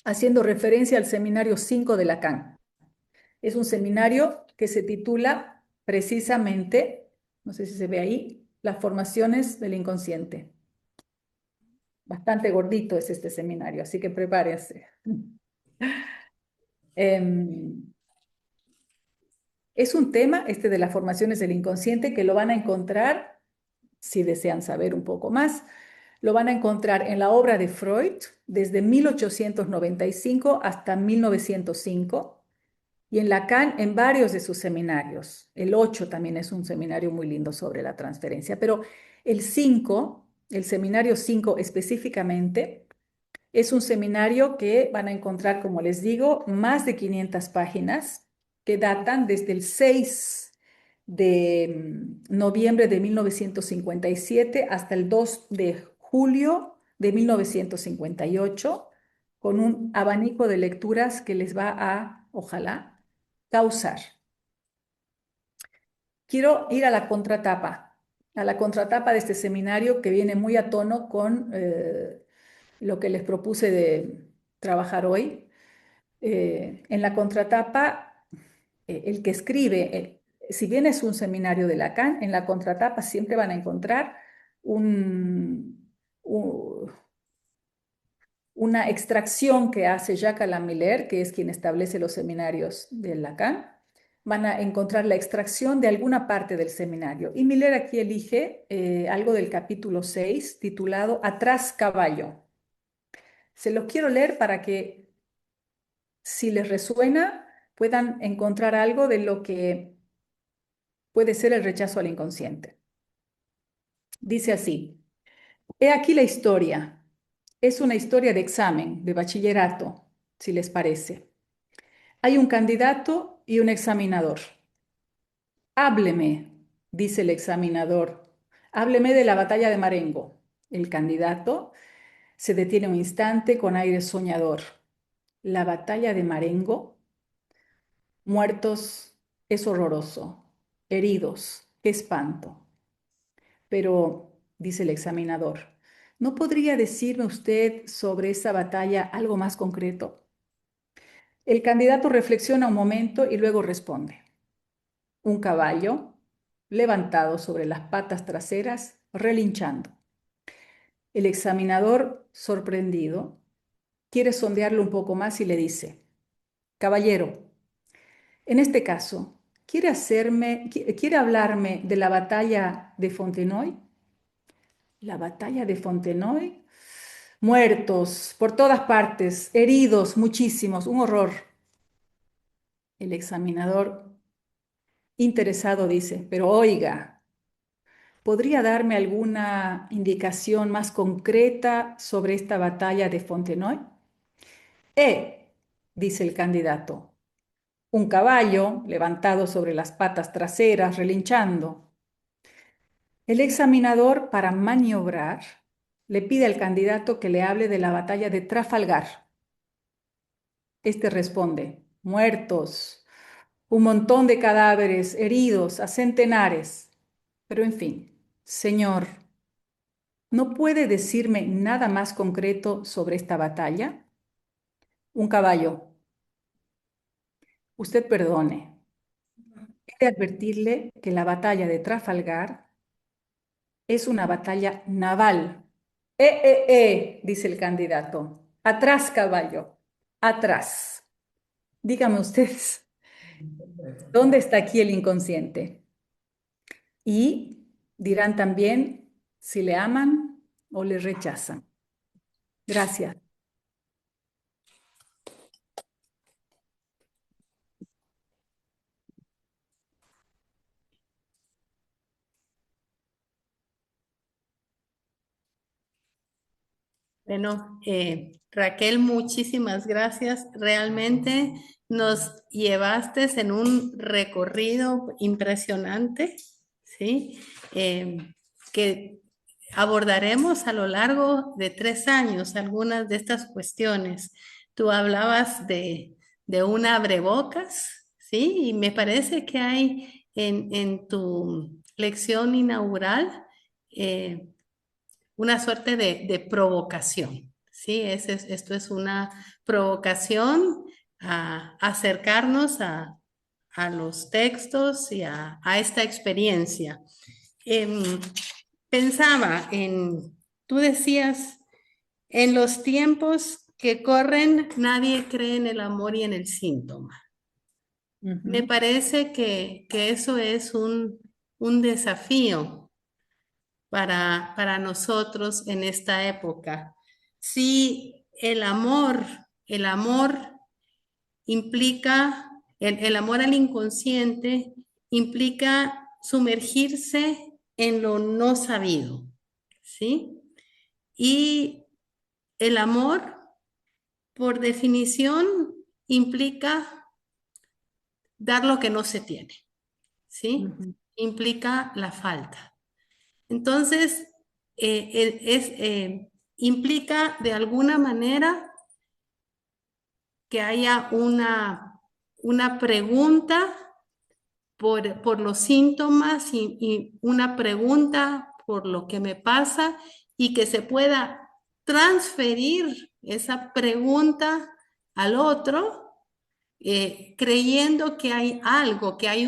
haciendo referencia al seminario 5 de Lacan. Es un seminario que se titula precisamente, no sé si se ve ahí, Las formaciones del inconsciente. Bastante gordito es este seminario, así que prepárense. Es un tema, este de las formaciones del inconsciente, que lo van a encontrar, si desean saber un poco más, lo van a encontrar en la obra de Freud desde 1895 hasta 1905 y en Lacan en varios de sus seminarios. El 8 también es un seminario muy lindo sobre la transferencia, pero el 5, el seminario 5 específicamente, es un seminario que van a encontrar, como les digo, más de 500 páginas que datan desde el 6 de noviembre de 1957 hasta el 2 de julio de 1958, con un abanico de lecturas que les va a, ojalá, causar. Quiero ir a la contratapa de este seminario que viene muy a tono con lo que les propuse de trabajar hoy. En la contratapa, el que escribe, si bien es un seminario de Lacan, en la contratapa siempre van a encontrar un, una extracción que hace Jacques Alain Miller, que es quien establece los seminarios de Lacan. Van a encontrar la extracción de alguna parte del seminario. Y Miller aquí elige algo del capítulo 6, titulado Atrás caballo. Se los quiero leer para que, si les resuena, puedan encontrar algo de lo que puede ser el rechazo al inconsciente. Dice así: he aquí la historia. Es una historia de examen, de bachillerato, si les parece. Hay un candidato y un examinador. Hábleme, dice el examinador. Hábleme de la batalla de Marengo. El candidato se detiene un instante con aire soñador. La batalla de Marengo. Muertos, es horroroso. Heridos, qué espanto. Pero, dice el examinador, ¿no podría decirme usted sobre esa batalla algo más concreto? El candidato reflexiona un momento y luego responde. Un caballo levantado sobre las patas traseras, relinchando. El examinador, sorprendido, quiere sondearlo un poco más y le dice: caballero, en este caso, ¿quiere hablarme de la batalla de Fontenoy? La batalla de Fontenoy. Muertos por todas partes, heridos muchísimos, un horror. El examinador, interesado, dice: pero oiga, ¿podría darme alguna indicación más concreta sobre esta batalla de Fontenoy? Dice el candidato, un caballo levantado sobre las patas traseras, relinchando. El examinador, para maniobrar, le pide al candidato que le hable de la batalla de Trafalgar. Este responde: muertos, un montón de cadáveres, heridos a centenares. Pero en fin, señor, ¿no puede decirme nada más concreto sobre esta batalla? Un caballo. Usted perdone. He de advertirle que la batalla de Trafalgar es una batalla naval. Dice el candidato. Atrás, caballo. Atrás. Dígame ustedes, ¿dónde está aquí el inconsciente? Y dirán también si le aman o le rechazan. Gracias. Bueno, Raquel, muchísimas gracias. Realmente nos llevaste en un recorrido impresionante, ¿sí? Que abordaremos a lo largo de 3 años algunas de estas cuestiones. Tú hablabas de un abrebocas, ¿sí? Y me parece que hay en tu lección inaugural una suerte de provocación, ¿sí? Esto es una provocación a acercarnos a los textos y a esta experiencia. Pensaba tú decías, en los tiempos que corren, nadie cree en el amor y en el síntoma. Me parece que eso es un desafío para nosotros en esta época. Si el amor implica, el amor al inconsciente implica sumergirse en lo no sabido, ¿sí? Y el amor, por definición, implica dar lo que no se tiene, ¿sí? Implica la falta. Entonces, implica de alguna manera que haya una pregunta por los síntomas y una pregunta por lo que me pasa y que se pueda transferir esa pregunta al otro, creyendo que hay algo, que hay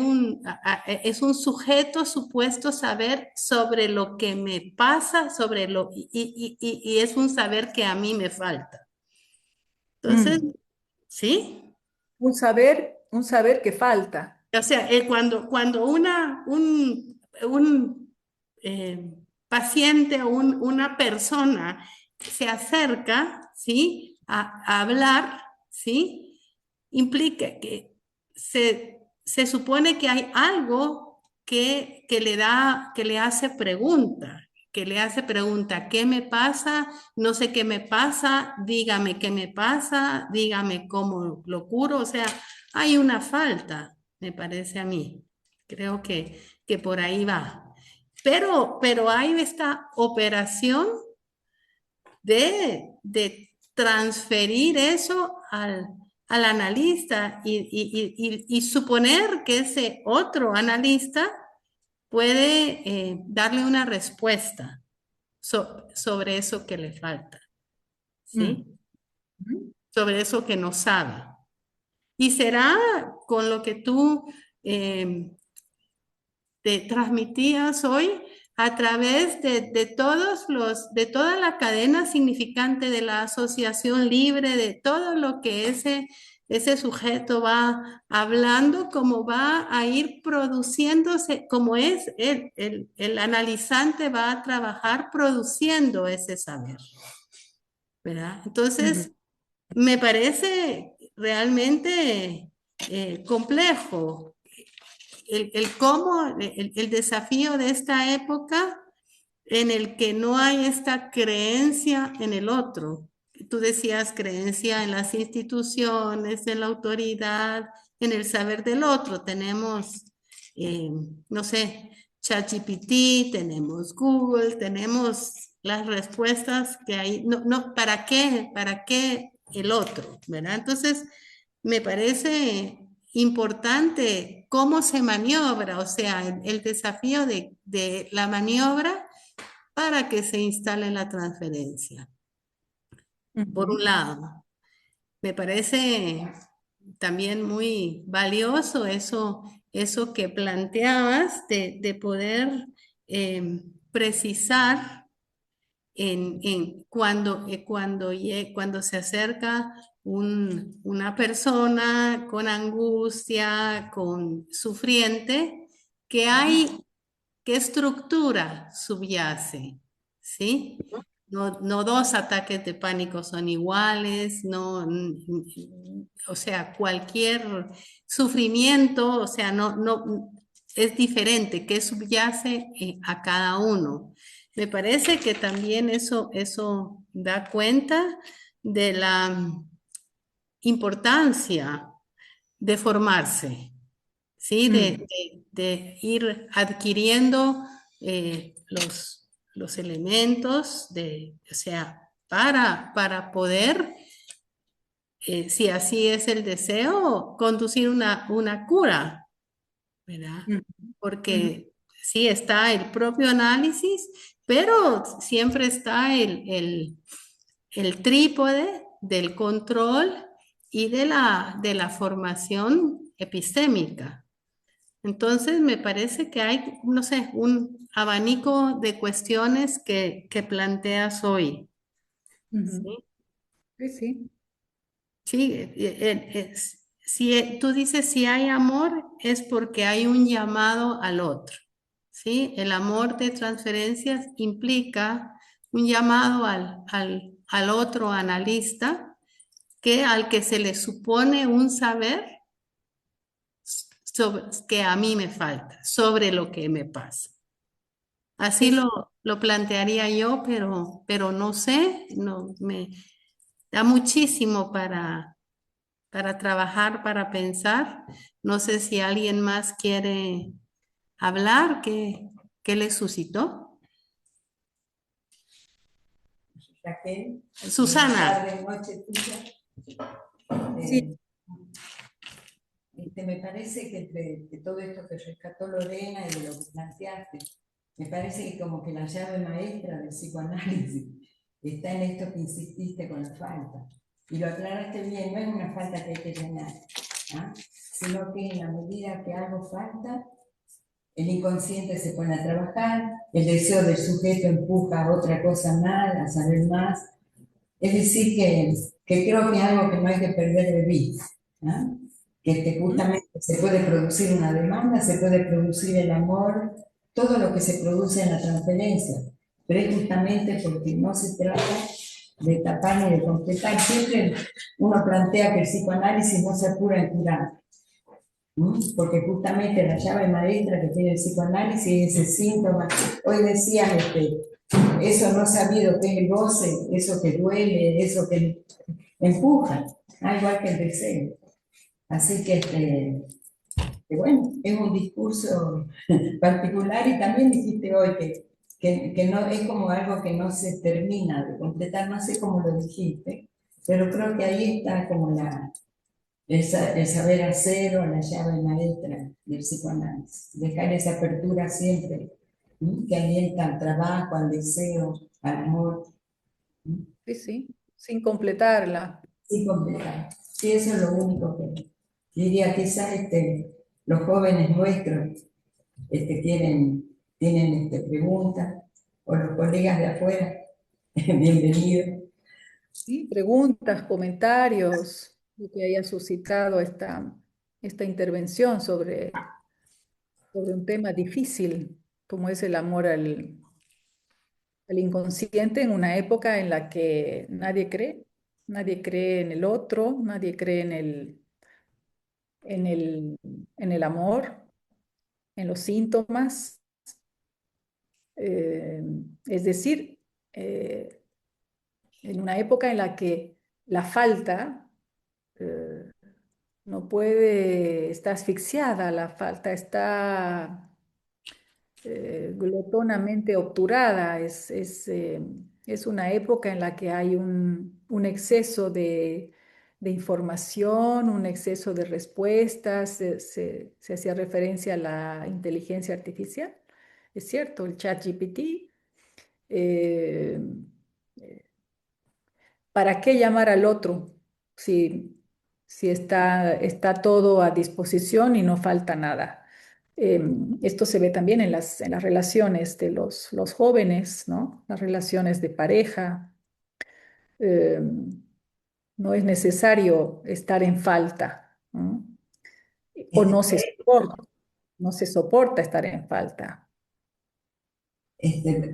es un sujeto supuesto saber sobre lo que me pasa, y es un saber que a mí me falta. Entonces, ¿sí? Un saber que falta. O sea, cuando un paciente o una persona se acerca, ¿sí? A hablar, ¿sí? Implica que se supone que hay algo que le hace pregunta, ¿qué me pasa? No sé qué me pasa, dígame qué me pasa, dígame cómo lo curo, o sea, hay una falta, me parece a mí. Creo que por ahí va. Pero hay esta operación de transferir eso al analista y suponer que ese otro analista puede darle una respuesta sobre eso que le falta, Mm. ¿sí? Sobre eso que no sabe. Y será con lo que tú eh, te transmitías hoy a través de toda la cadena significante de la asociación libre, de todo lo que ese sujeto va hablando, cómo va a ir produciéndose, como es el analizante va a trabajar produciendo ese saber, ¿verdad? Ujú, Entonces, me parece realmente complejo el cómo, el desafío de esta época en el que no hay esta creencia en el otro. Tú decías creencia en las instituciones, en la autoridad, en el saber del otro. Tenemos, eh, no sé, ChatGPT, tenemos Google, tenemos las respuestas que hay. No, no, ¿para qué? ¿Para qué el otro? ¿Verdad? Entonces, me parece importante cómo se maniobra, o sea, el desafío de la maniobra para que se instale la transferencia. Por un ujú, lado, me parece también muy valioso eso que planteabas de poder precisar cuando se acerca una persona con angustia, con sufriente, que hay, qué estructura subyace, ¿sí? No, no dos ataques de pánico son iguales, no, o sea, cualquier sufrimiento, o sea, no, es diferente, qué subyace a cada uno. Me parece que también eso da cuenta de la importancia de formarse, ¿sí? mm, De ir adquiriendo los elementos, o sea, para poder, si así es el deseo, conducir una cura, ¿verdad? mm, ujú, Porque sí está el propio análisis, pero siempre está el trípode del control y de la formación epistémica. Entonces, me parece que hay, no sé, un abanico de cuestiones que planteas hoy. ujú. ¿Sí? Sí, sí. Sí, si tú dices si hay amor es porque hay un llamado al otro, ¿sí? El amor de transferencias implica un llamado al otro analista al que se le supone un saber que a mí me falta, sobre lo que me pasa. Así Sí, sí. lo plantearía yo, pero no sé, no, me da muchísimo para trabajar, para pensar. No sé si alguien más quiere hablar, ¿qué le suscitó? Raquel, buenas Susana, tardes, noche tuya. Sí. Eh, me parece que de todo esto que rescató Lorena y de lo que planteaste, me parece que como que la llave maestra del psicoanálisis está en esto que insististe con la falta. Y lo aclaraste bien, no es una falta que hay que llenar, ¿ah? Sino que en la medida que algo falta, el inconsciente se pone a trabajar, el deseo del sujeto empuja a otra cosa más, a saber más. Es decir, que que creo que es algo que no hay que perder de vista, ¿no? Que justamente se puede producir una demanda, se puede producir el amor, todo lo que se produce en la transferencia, pero es justamente porque no se trata de tapar ni de completar. Siempre uno plantea que el psicoanálisis no se apura en curar, ¿no? Porque justamente la llave maestra que tiene el psicoanálisis es ese síntoma. Hoy decías, eso no sabido que es el goce, eso que duele, eso que empuja, igual que el deseo. Así que bueno, es un discurso particular y también dijiste hoy que no es como algo que no se termina de completar, no sé cómo lo dijiste, pero creo que ahí está como el saber hacer o la llave maestra del psicoanálisis, dejar esa apertura siempre, ¿sí? Que alienta al trabajo, al deseo, al amor, ¿sí? Sí, sí, sin completarla. Sí, completar. Sí, eso es lo único que diría. Quizás los jóvenes nuestros tienen preguntas, o los colegas de afuera, bienvenidos. Sí, preguntas, comentarios, lo que haya suscitado esta intervención sobre un tema difícil, como es el amor al inconsciente en una época en la que nadie cree en el otro, nadie cree en el, en el amor, en los síntomas. Eh, es decir, eh, en una época en la que la falta eh, no puede, está asfixiada, la falta está glotonamente obturada. Es una época en la que hay un exceso de información, un exceso de respuestas. Se hacía referencia a la inteligencia artificial. Es cierto, el chat GPT. eh, ¿Para qué llamar al otro si está todo a disposición y no falta nada? Esto se ve también en las relaciones de los jóvenes, ¿no? Las relaciones de pareja. Eh, no es necesario estar en falta, ¿no? O no se soporta estar en falta.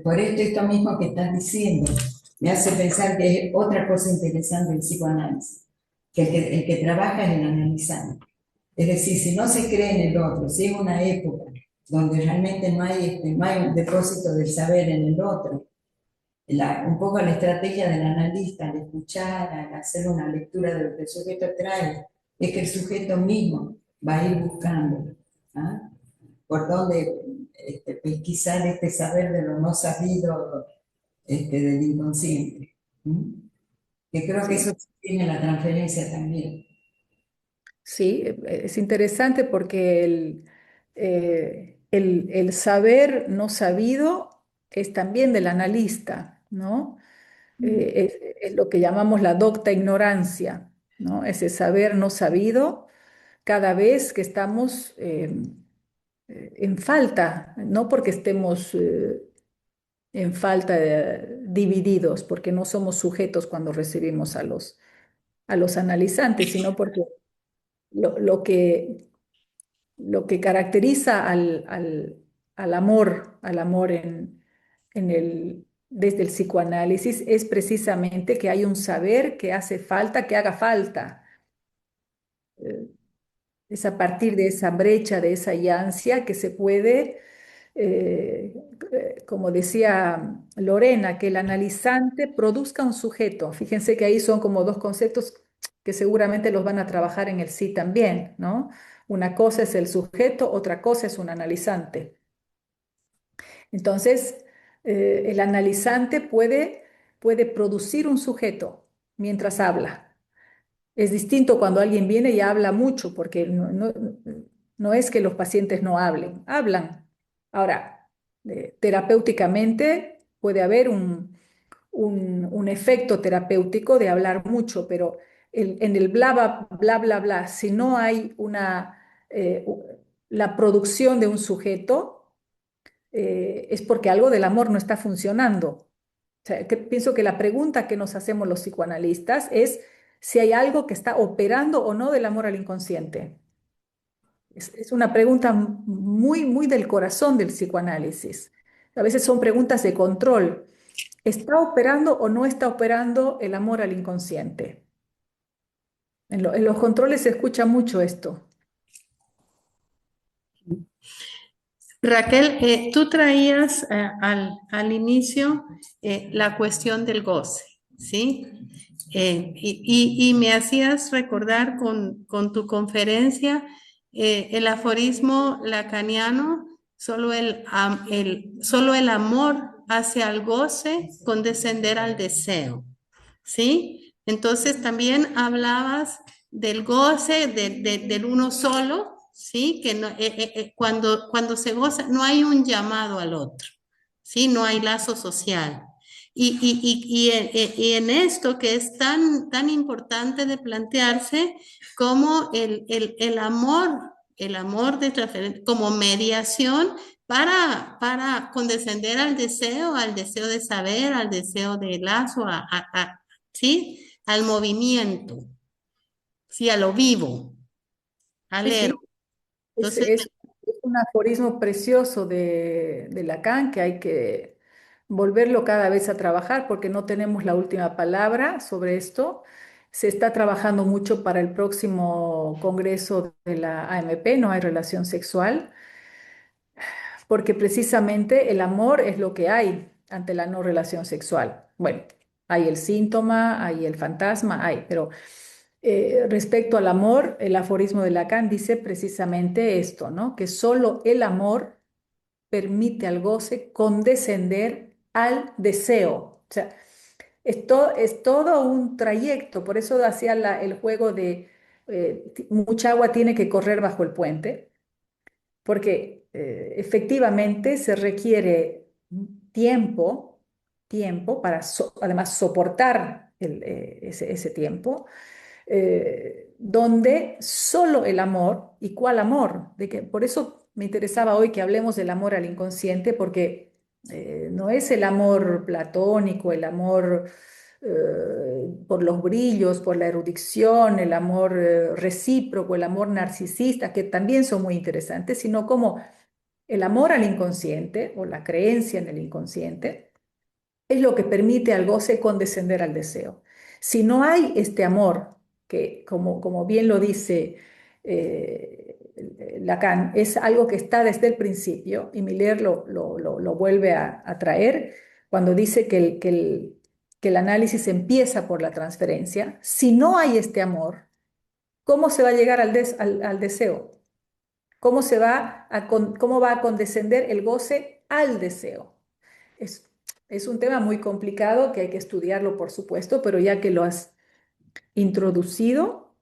Por esto mismo que estás diciendo, me hace pensar que es otra cosa interesante del psicoanálisis, que el que trabaja es el analizante. Es decir, si no se cree en el otro, si es una época donde realmente no hay un depósito del saber en el otro, un poco la estrategia del analista, al escuchar, al hacer una lectura de lo que el sujeto trae, es que el sujeto mismo va a ir buscando, ¿ah? Por dónde pesquisar este saber de lo no sabido, del inconsciente. ¿Mm? Que creo que Sí, eso tiene la transferencia también. sí, es interesante porque el saber no sabido es también del analista, ¿no? Es lo que llamamos la docta ignorancia, ¿no? Ese saber no sabido cada vez que estamos en falta, no porque estemos en falta divididos, porque no somos sujetos cuando recibimos a los analizantes, sino porque lo, lo que, lo que caracteriza al amor desde el psicoanálisis es precisamente que hay un saber que hace falta, que haga falta. Eh, Es a partir de esa brecha, de esa ansia que se puede, eh, como decía Lorena, que el analizante produzca un sujeto. Fíjense que ahí son como dos conceptos que seguramente los van a trabajar en el sí también, ¿no? Una cosa es el sujeto, otra cosa es un analizante. Entonces, el analizante puede producir un sujeto mientras habla. Es distinto cuando alguien viene y habla mucho, porque no es que los pacientes no hablan. Ahora, terapéuticamente puede haber un efecto terapéutico de hablar mucho, pero en el bla, bla, bla, bla, bla, si no hay eh, la producción de un sujeto, es porque algo del amor no está funcionando. O sea, pienso que la pregunta que nos hacemos los psicoanalistas es, si hay algo que está operando o no del amor al inconsciente. Es una pregunta muy, muy del corazón del psicoanálisis. A veces son preguntas de control. ¿Está operando o no está operando el amor al inconsciente? En los controles se escucha mucho esto. Raquel, tú traías al inicio la cuestión del goce, ¿sí? Y me hacías recordar con tu conferencia el aforismo lacaniano, solo el amor hace al goce condescender al deseo, ¿sí? Entonces también hablabas del goce del uno solo, ¿sí? Que no, cuando se goza no hay un llamado al otro, ¿sí? No hay lazo social. Y en esto que es tan importante de plantearse como el amor de transferencia, como mediación para condescender al deseo de saber, al deseo de lazo, ¿sí? Al movimiento, ¿sí? A lo vivo, al Sí, héroe. sí, es, Entonces, es- es un aforismo precioso de Lacan que hay que volverlo cada vez a trabajar porque no tenemos la última palabra sobre esto. Se está trabajando mucho para el próximo congreso de la AMP, no hay relación sexual, porque precisamente el amor es lo que hay ante la no relación sexual. Bueno, hay el síntoma, hay el fantasma, pero respecto al amor, el aforismo de Lacan dice precisamente esto, ¿no? Que solo el amor permite al goce condescender al deseo. O sea, es todo un trayecto, por eso hacía el juego de mucha agua tiene que correr bajo el puente, porque efectivamente se requiere tiempo, tiempo para además soportar ese tiempo, donde solo el amor, ¿y cuál amor? Por eso me interesaba hoy que hablemos del amor al inconsciente, porque no es el amor platónico, el amor por los brillos, por la erudición, el amor recíproco, el amor narcisista, que también son muy interesantes, sino como el amor al inconsciente o la creencia en el inconsciente es lo que permite al goce condescender al deseo. Si no hay este amor, que como bien lo dice Lacan, es algo que está desde el principio, y Miller lo vuelve a traer cuando dice que el análisis empieza por la transferencia. Si no hay este amor, ¿cómo se va a llegar al deseo? ¿Cómo va a condescender el goce al deseo? Es, es un tema muy complicado que hay que estudiarlo, por supuesto, pero ya que lo has introducido,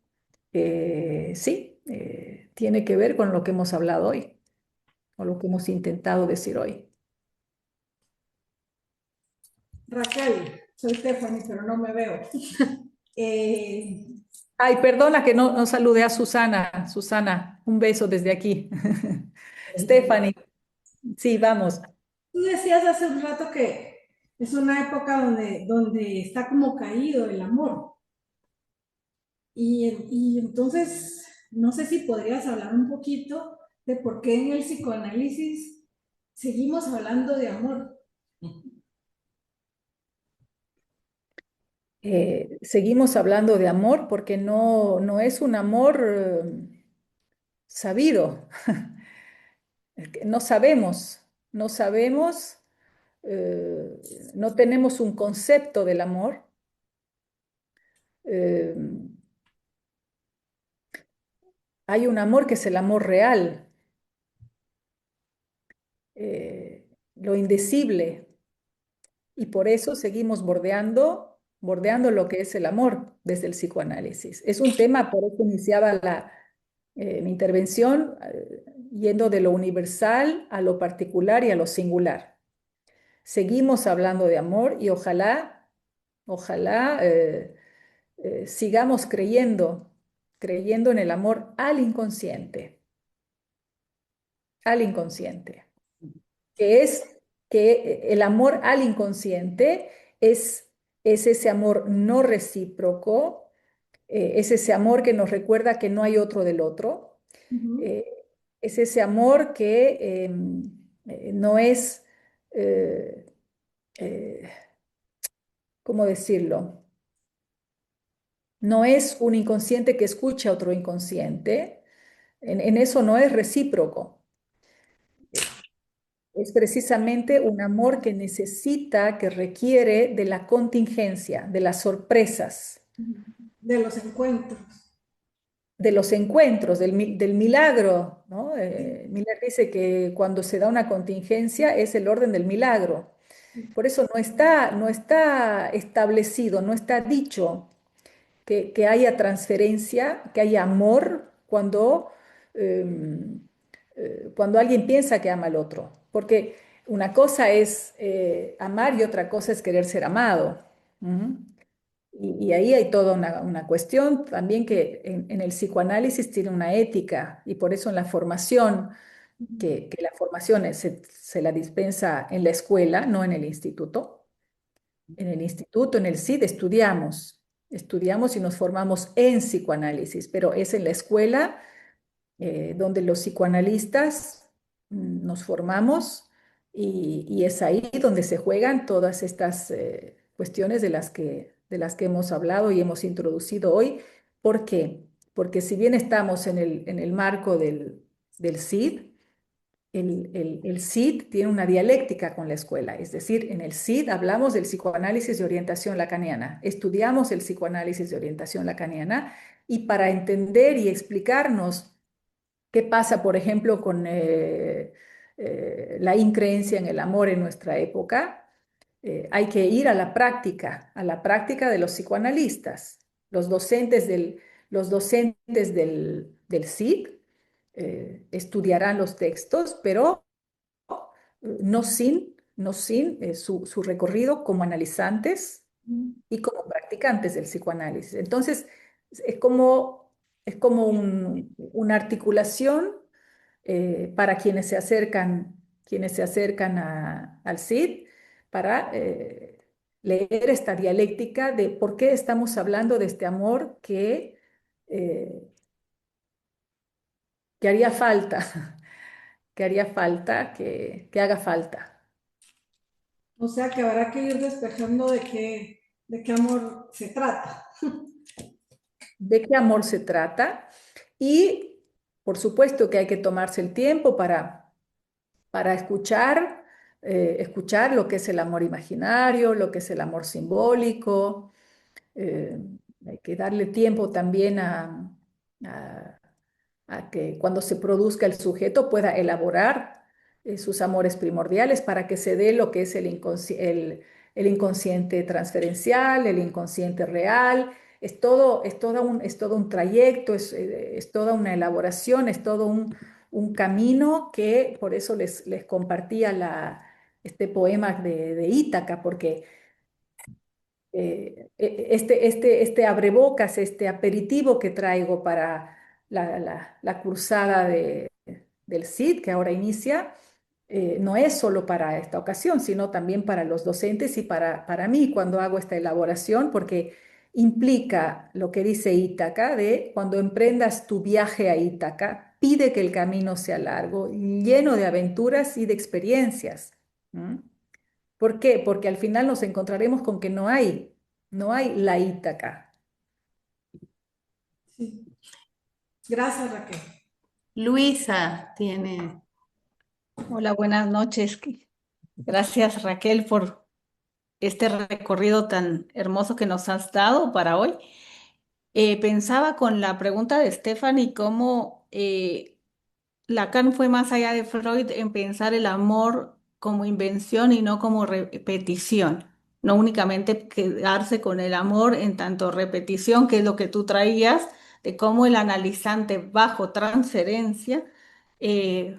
sí, tiene que ver con lo que hemos hablado hoy, o lo que hemos intentado decir hoy. Raquel, soy Stephanie, pero no me veo. Eh, Ay, perdona que no saludé a Susana. Susana, un beso desde aquí. Stephanie, sí, vamos. Tú decías hace un rato que es una época donde está como caído el amor. Y entonces, no sé si podrías hablar un poquito de por qué en el psicoanálisis seguimos hablando de amor. Seguimos hablando de amor porque no es un amor sabido. No sabemos, no sabemos, no tenemos un concepto del amor. Eh, Hay un amor que es el amor real, lo indecible, y por eso seguimos bordeando lo que es el amor desde el psicoanálisis. Es un tema, por eso iniciaba mi intervención, yendo de lo universal a lo particular y a lo singular. Seguimos hablando de amor y ojalá sigamos creyendo en el amor al inconsciente, que es que el amor al inconsciente es ese amor no recíproco Es ese amor que nos recuerda que no hay otro del otro. Ujú. Eh, es ese amor que no es, eh, eh, ¿cómo decirlo? No es un inconsciente que escucha a otro inconsciente. En eso no es recíproco. Es precisamente un amor que necesita, que requiere de la contingencia, de las sorpresas, De los encuentros. de los encuentros, del milagro, ¿no? Sí, Miller dice que cuando se da una contingencia es el orden del milagro. Por eso no está establecido, no está dicho que haya transferencia, que haya amor em, cuando alguien piensa que ama al otro. Porque una cosa es amar y otra cosa es querer ser amado. ¿Mm? Y ahí hay toda una cuestión también que en el psicoanálisis tiene una ética y por eso en la formación, que la formación se la dispensa en la escuela, no en el instituto. En el instituto, en el CID, estudiamos y nos formamos en psicoanálisis, pero es en la escuela donde los psicoanalistas nos formamos y es ahí donde se juegan todas estas cuestiones de las que hemos hablado y hemos introducido hoy. ¿Por qué? Porque si bien estamos en el marco del CID, el CID tiene una dialéctica con la escuela, es decir, en el CID hablamos del psicoanálisis de orientación lacaniana, estudiamos el psicoanálisis de orientación lacaniana y para entender y explicarnos qué pasa, por ejemplo, con la increencia en el amor en nuestra época, hay que ir a la práctica de los psicoanalistas, los docentes los docentes del CID estudiarán los textos, pero no sin su recorrido como analizantes y como practicantes del psicoanálisis. Entonces, es como, es como una articulación para quienes se acercan al CID para leer esta dialéctica de por qué estamos hablando de este amor eh, que haría falta, que haría falta, que haga falta. o sea que habrá que ir despejando de qué amor se trata. De qué amor se trata y por supuesto que hay que tomarse el tiempo para escuchar, escuchar lo que es el amor imaginario, lo que es el amor simbólico. eh, Hay que darle tiempo también a- a que cuando se produzca el sujeto pueda elaborar sus amores primordiales para que se dé lo que es el inconsciente transferencial, el inconsciente real. Es todo un trayecto, es toda una elaboración, es todo un camino que por eso les compartía este poema de Ítaca, porque este abrebocas, este aperitivo que traigo para la cursada del CID, que ahora inicia, no es solo para esta ocasión, sino también para los docentes y para mí cuando hago esta elaboración, porque implica lo que dice Ítaca, de cuando emprendas tu viaje a Ítaca, pide que el camino sea largo, lleno de aventuras y de experiencias. ¿Mm? ¿Por qué? Porque al final nos encontraremos con que no hay la Ítaca. Sí. Gracias, Raquel. Luisa tiene. Hola, buenas noches. Gracias, Raquel, por este recorrido tan hermoso que nos has dado para hoy. Pensaba con la pregunta de Stephanie cómo Lacan fue más allá de Freud en pensar el amor como invención y no como repetición. No únicamente quedarse con el amor en tanto repetición, que es lo que tú traías, de cómo el analizante bajo transferencia eh,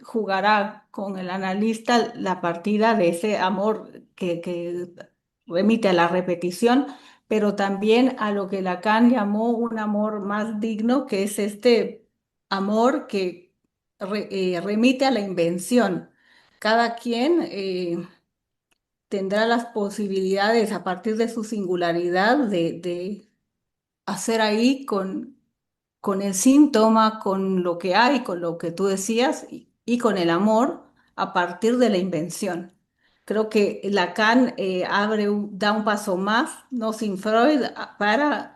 jugará con el analista la partida de ese amor que remite a la repetición, pero también a lo que Lacan llamó un amor más digno, que es este amor que remite a la invención. Cada quien tendrá las posibilidades a partir de su singularidad de hacer ahí con el síntoma, con lo que hay, con lo que tú decías, y con el amor a partir de la invención. Creo que Lacan da un paso más, no sin Freud, para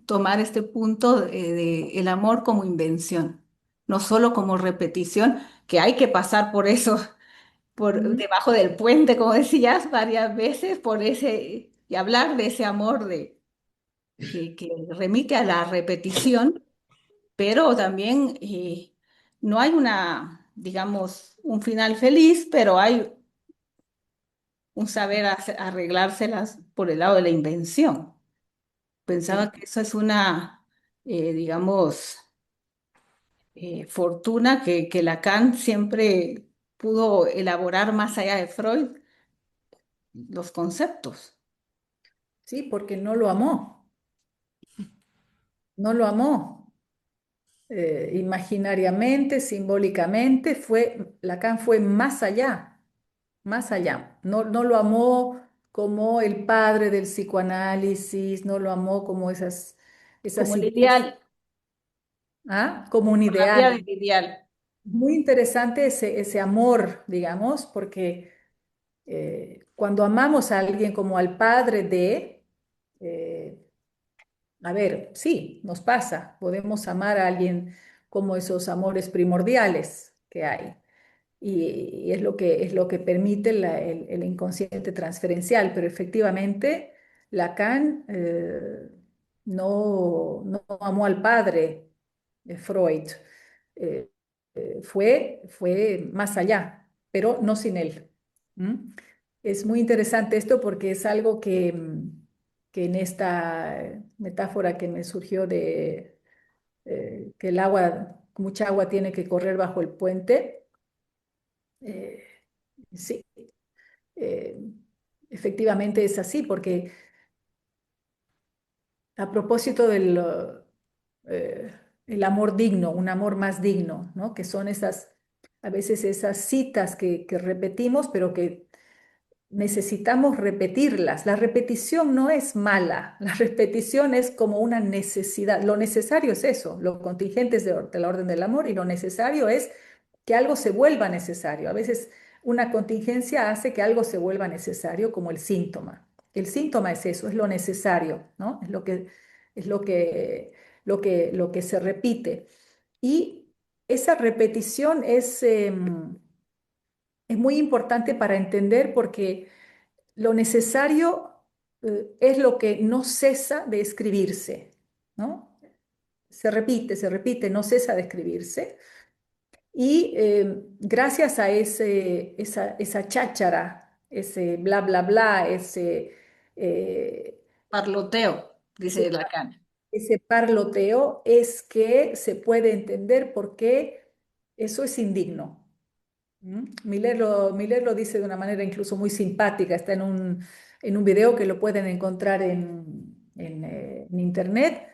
tomar este punto de el amor como invención, no solo como repetición, que hay que pasar por eso, por Ujú. debajo del puente, como decías varias veces, por ese, y hablar de ese amor que remite a la repetición, pero también no hay digamos, un final feliz, pero hay un saber arreglárselas por el lado de la invención. Sí. Pensaba que eso es una, digamos, fortuna que Lacan siempre pudo elaborar más allá de Freud los conceptos. Sí, porque no lo amó, no lo amó. Imaginariamente, simbólicamente, Lacan fue más allá, más allá. No, no lo amó como el padre del psicoanálisis, no lo amó como esas Como el ideas, ideal, como un por la vía ideal. del ideal. Muy interesante ese amor, digamos, porque cuando amamos a alguien como al padre eh, a ver, sí, nos pasa, podemos amar a alguien como esos amores primordiales que hay. Y es lo que permite el inconsciente transferencial, pero efectivamente Lacan no amó al padre de Freud. Eh, fue más allá, pero no sin él. ¿Mm? Es muy interesante esto porque es algo que en esta metáfora que me surgió de que el agua, mucha agua tiene que correr bajo el puente, eh, sí, eh, efectivamente es así, porque a propósito del el amor digno, un amor más digno, ¿no? Que son a veces esas citas que repetimos, pero que necesitamos repetirlas. La repetición no es mala, la repetición es como una necesidad. Lo necesario es eso, lo contingente es de la orden del amor y lo necesario es que algo se vuelva necesario. A veces una contingencia hace que algo se vuelva necesario, como el síntoma. El síntoma es eso, es lo necesario, ¿no? Es lo que se repite. Y esa repetición es muy importante para entender porque lo necesario es lo que no cesa de escribirse, ¿no? Se repite, no cesa de escribirse. Y gracias a esa cháchara, ese bla, bla, bla, eh, Parloteo, ese, dice Lacan. ese parloteo, es que se puede entender por qué eso es indigno. Miller lo dice de una manera incluso muy simpática, está en un video que lo pueden encontrar en internet.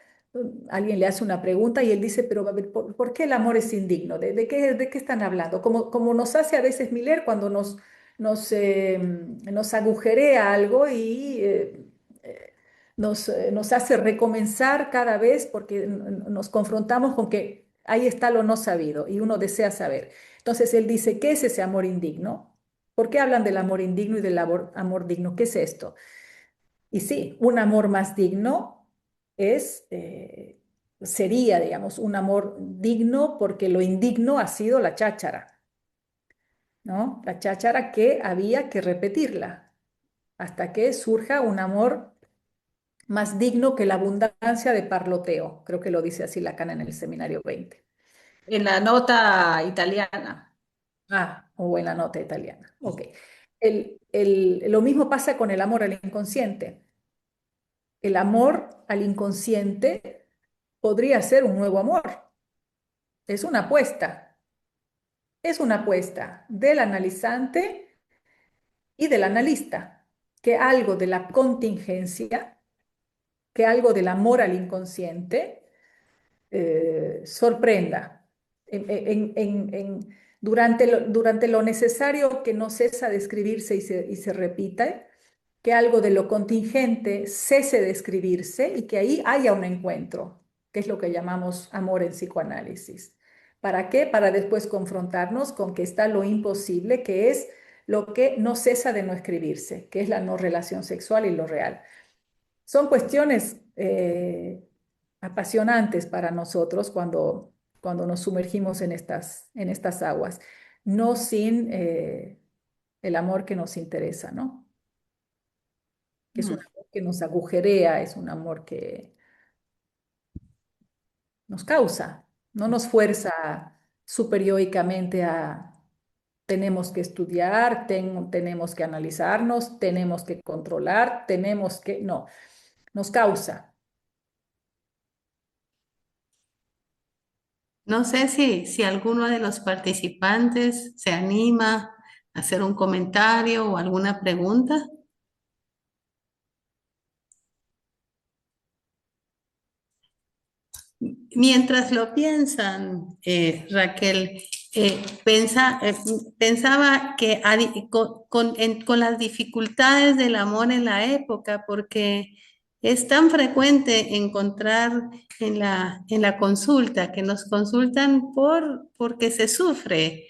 Alguien le hace una pregunta y él dice, pero a ver, ¿por qué el amor es indigno? De qué están hablando? Como nos hace a veces Miller cuando nos agujerea algo y nos hace recomenzar cada vez porque nos confrontamos con que ahí está lo no sabido y uno desea saber. Entonces él dice, ¿qué es ese amor indigno? ¿Por qué hablan del amor indigno y del amor digno? ¿Qué es esto? Y sí, un amor más digno sería, digamos, un amor digno porque lo indigno ha sido la cháchara, ¿no? La cháchara que había que repetirla hasta que surja un amor más digno que la abundancia de parloteo. Creo que lo dice así Lacan en el seminario 20. En la nota italiana. O buena nota italiana. Ok. Lo mismo pasa con el amor al inconsciente. El amor al inconsciente podría ser un nuevo amor. Es una apuesta. Es una apuesta del analizante y del analista, que algo de la contingencia, que algo del amor al inconsciente sorprenda durante lo necesario que no cesa de escribirse y se repita, que algo de lo contingente cese de escribirse y que ahí haya un encuentro, que es lo que llamamos amor en psicoanálisis. ¿Para qué? Para después confrontarnos con que está lo imposible, que es lo que no cesa de no escribirse, que es la no relación sexual y lo real. Son cuestiones apasionantes para nosotros cuando nos sumergimos en estas aguas, no sin el amor que nos interesa, ¿no? Que es un Mm. amor que nos agujerea, es un amor que nos causa, no nos fuerza superioricamente a tenemos que estudiar, tenemos que analizarnos, tenemos que controlar, tenemos que, no, nos causa. No sé si alguno de los participantes se anima a hacer un comentario o alguna pregunta. Mientras lo piensan, Raquel, pensaba que con las dificultades del amor en la época, porque es tan frecuente encontrar en la consulta que nos consultan porque se sufre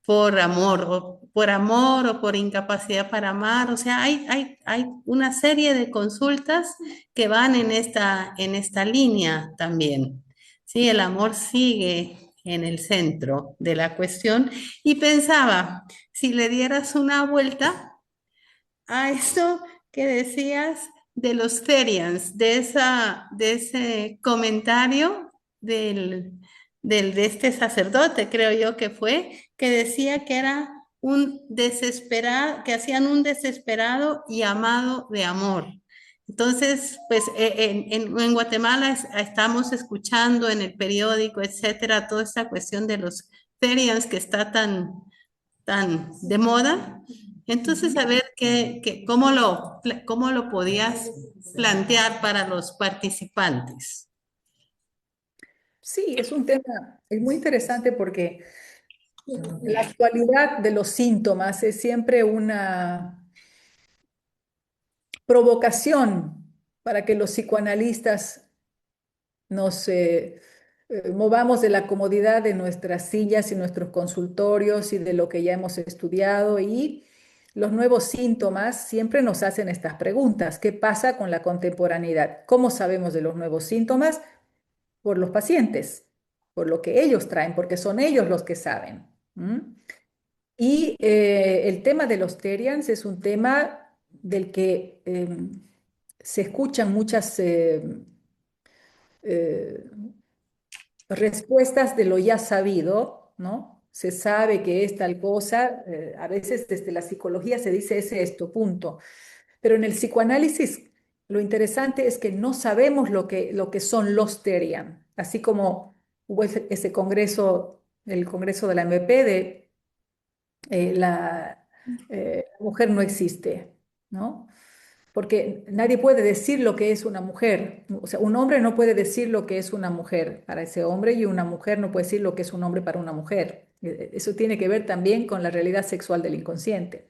por amor o por incapacidad para amar. O sea, hay una serie de consultas que van en esta línea también. Sí, el amor sigue en el centro de la cuestión y pensaba, si le dieras una vuelta a eso que decías de los Therians, de ese comentario de este sacerdote, creo yo que fue, que decía que era un desesperado, que hacían un desesperado y amado de amor. Entonces, pues en Guatemala estamos escuchando en el periódico, etcétera, toda esta cuestión de los Therians que está tan de moda. Entonces, a ver cómo lo podías plantear para los participantes. Sí, es un tema, es muy interesante porque la actualidad de los síntomas es siempre una provocación para que los psicoanalistas nos movamos de la comodidad de nuestras sillas y nuestros consultorios y de lo que ya hemos estudiado y los nuevos síntomas siempre nos hacen estas preguntas. ¿Qué pasa con la contemporaneidad? ¿Cómo sabemos de los nuevos síntomas? Por los pacientes, por lo que ellos traen, porque son ellos los que saben. Y el tema de los Therians es un tema del que se escuchan muchas eh, respuestas de lo ya sabido, ¿no? Se sabe que es tal cosa, a veces desde la psicología se dice es esto, punto. Pero en el psicoanálisis lo interesante es que no sabemos lo que son los Therian, así como hubo ese congreso, el congreso de la MP de la mujer no existe, ¿no? Porque nadie puede decir lo que es una mujer. O sea, un hombre no puede decir lo que es una mujer para ese hombre y una mujer no puede decir lo que es un hombre para una mujer. Eso tiene que ver también con la realidad sexual del inconsciente.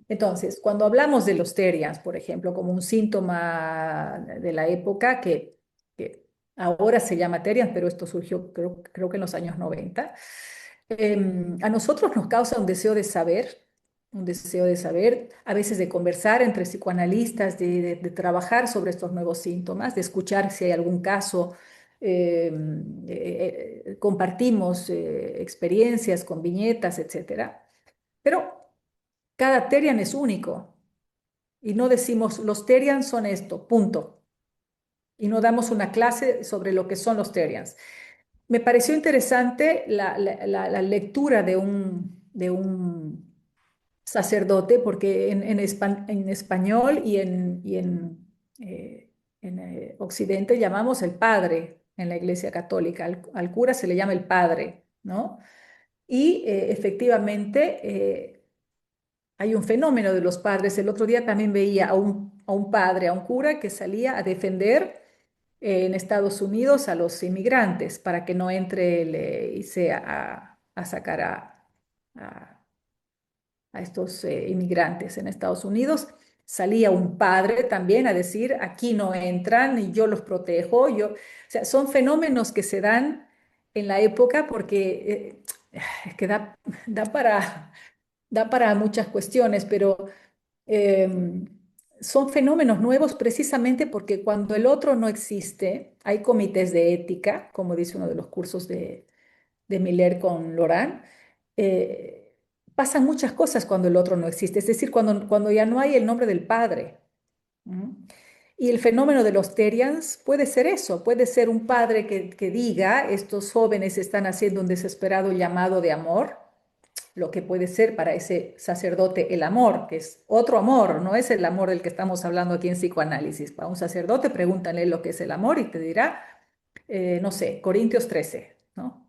Entonces, cuando hablamos de los Therians, por ejemplo, como un síntoma de la época que ahora se llama Therians, pero esto surgió creo que en los años 90, a nosotros nos causa un deseo de saber, a veces de conversar entre psicoanalistas, de trabajar sobre estos nuevos síntomas, de escuchar si hay algún caso. Compartimos experiencias con viñetas, etcétera. Pero cada Therian es único y no decimos los Therians son esto, punto. Y no damos una clase sobre lo que son los Therians. Me pareció interesante la lectura de un sacerdote, porque en español y en Occidente llamamos el padre en la Iglesia Católica. Al cura se le llama el padre, ¿no? Y efectivamente hay un fenómeno de los padres. El otro día también veía a un padre, a un cura que salía a defender en Estados Unidos a los inmigrantes para que no entre y sea a sacar a estos inmigrantes en Estados Unidos. salía un padre también a decir, aquí no entran y yo los protejo. O sea, son fenómenos que se dan en la época porque es que da para muchas cuestiones, pero eh, son fenómenos nuevos precisamente porque cuando el otro no existe, hay comités de ética, como dice uno de los cursos de Miller con Laurent, eh, pasan muchas cosas cuando el otro no existe, es decir, cuando ya no hay el nombre del padre. ¿Mm? Y el fenómeno de los Terians puede ser eso, puede ser un padre que diga, estos jóvenes están haciendo un desesperado llamado de amor, lo que puede ser para ese sacerdote el amor, que es otro amor, no es el amor del que estamos hablando aquí en psicoanálisis. Para un sacerdote, pregúntale lo que es el amor y te dirá, no sé, Corintios 13, ¿no?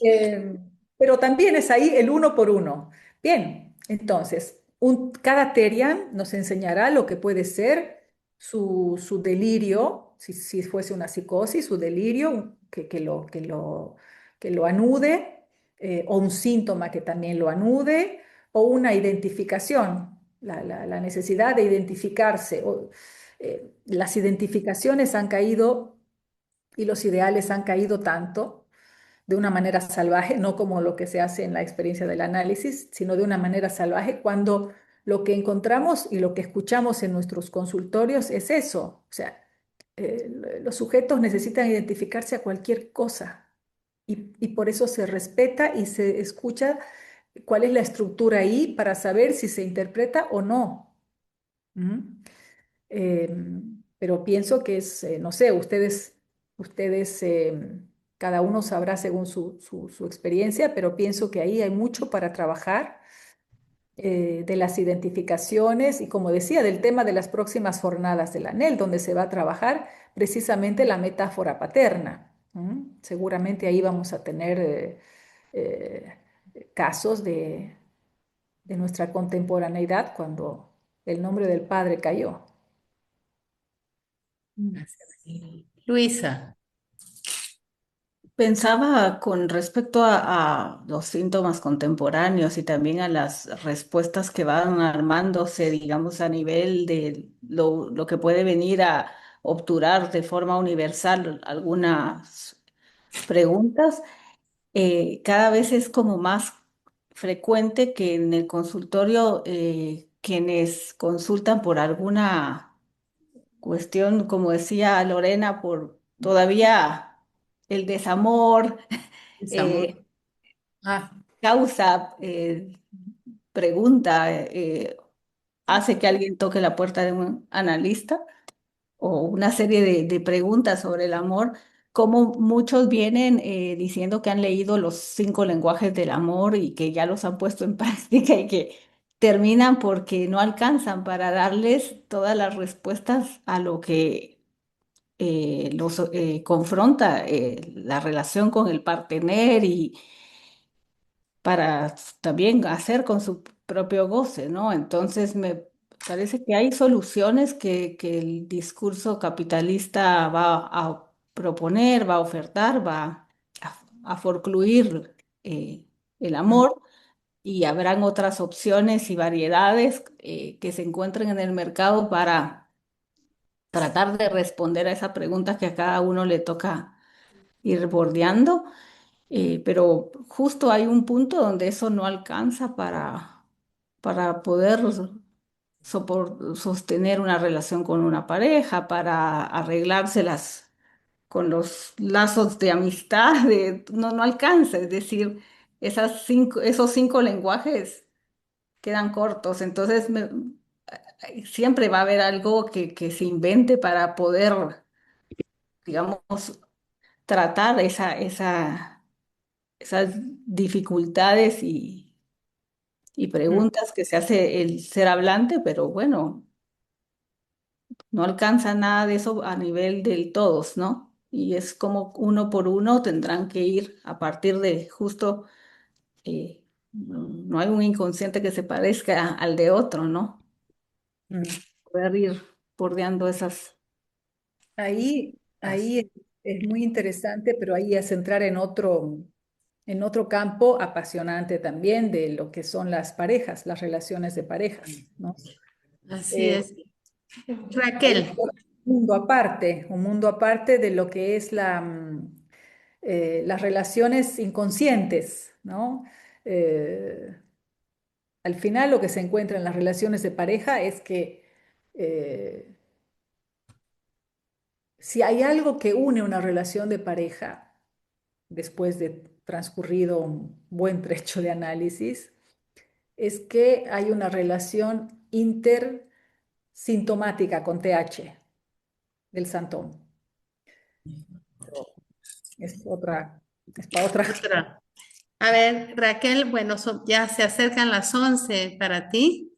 Eh, pero también es ahí el uno por uno. Bien, entonces, cada Terian nos enseñará lo que puede ser su delirio, si fuese una psicosis, su delirio que lo anude, o un síntoma que también lo anude, o una identificación, la necesidad de identificarse. Las identificaciones han caído y los ideales han caído tanto de una manera salvaje, no como lo que se hace en la experiencia del análisis, sino de una manera salvaje cuando lo que encontramos y lo que escuchamos en nuestros consultorios es eso. O sea, los sujetos necesitan identificarse a cualquier cosa y por eso se respeta y se escucha cuál es la estructura ahí para saber si se interpreta o no. ¿Mm? Eh, pero pienso que es, no sé, ustedes cada uno sabrá según su experiencia, pero pienso que ahí hay mucho para trabajar de las identificaciones y como decía, del tema de las próximas jornadas del ANEL, donde se va a trabajar precisamente la metáfora paterna. Seguramente ahí vamos a tener eh, casos de nuestra contemporaneidad cuando el nombre del padre cayó. Luisa. Pensaba con respecto a los síntomas contemporáneos y también a las respuestas que van armándose, digamos, a nivel de lo que puede venir a obturar de forma universal algunas preguntas. Cada vez es como más frecuente que en el consultorio quienes consultan por alguna cuestión, como decía Lorena, por todavía el desamor, Es amor. eh, Ah, causa, pregunta, hace que alguien toque la puerta de un analista o una serie de preguntas sobre el amor, como muchos vienen diciendo que han leído los 5 lenguajes del amor y que ya los han puesto en práctica y que terminan porque no alcanzan para darles todas las respuestas a lo que los confronta la relación con el partener y para también hacer con su propio goce, ¿no? Entonces me parece que hay soluciones que el discurso capitalista va a proponer, va a ofertar, va a forcluir el mm, amor y habrán otras opciones y variedades que se encuentren en el mercado para tratar de responder a esa pregunta que a cada uno le toca ir bordeando, pero justo hay un punto donde eso no alcanza para poder sostener una relación con una pareja, para arreglárselas con los lazos de amistad, no alcanza, es decir, esos 5 lenguajes quedan cortos, entonces siempre va a haber algo que se invente para poder, digamos, tratar esas dificultades y mm, preguntas que se hace el ser hablante, pero bueno, no alcanza nada de eso a nivel del todos, ¿no? Y es como uno por uno tendrán que ir a partir de justo, no hay un inconsciente que se parezca al de otro, ¿no? mm. Poder ir bordeando esas. Ahí es muy interesante, pero ahí es entrar en otro, en otro campo apasionante también de lo que son las parejas, las relaciones de parejas, ¿no? Así es. Hay Raquel. un mundo aparte de lo que es las relaciones inconscientes, ¿no? Eh, Al final lo que se encuentra en las relaciones de pareja es que eh, si hay algo que une una relación de pareja después de transcurrido un buen trecho de análisis, es que hay una relación intersintomática con TH del Santón. Es otra, es para otra. Otra. A ver, Raquel, bueno, ya se acercan las 11 para ti,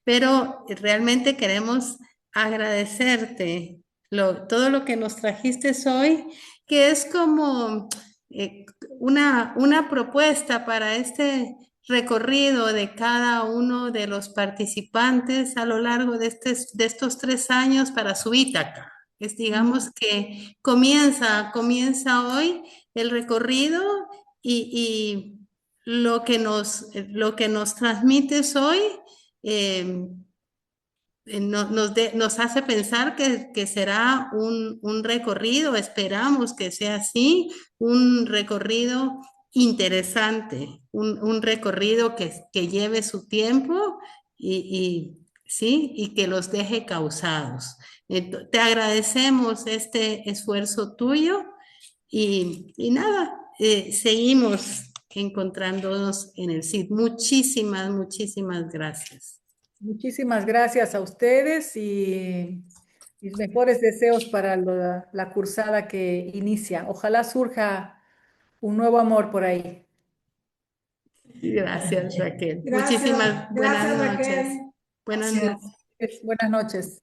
pero realmente queremos agradecerte todo lo que nos trajiste hoy, que es como una propuesta para este recorrido de cada uno de los participantes a lo largo de estos 3 años para su Ítaca. Es, digamos que comienza hoy el recorrido y lo que nos transmites hoy eh, nos hace pensar que será un recorrido, esperamos que sea así, un recorrido interesante, un recorrido que lleve su tiempo sí, y que los deje causados. Te agradecemos este esfuerzo tuyo y nada, seguimos encontrándonos en el CID. Muchísimas gracias. Muchísimas gracias a ustedes y mis mejores deseos para la cursada que inicia. Ojalá surja un nuevo amor por ahí. Gracias, Raquel. Gracias, Muchísimas buenas gracias noches. Raquel. Buenas Gracias. noches. Buenas noches.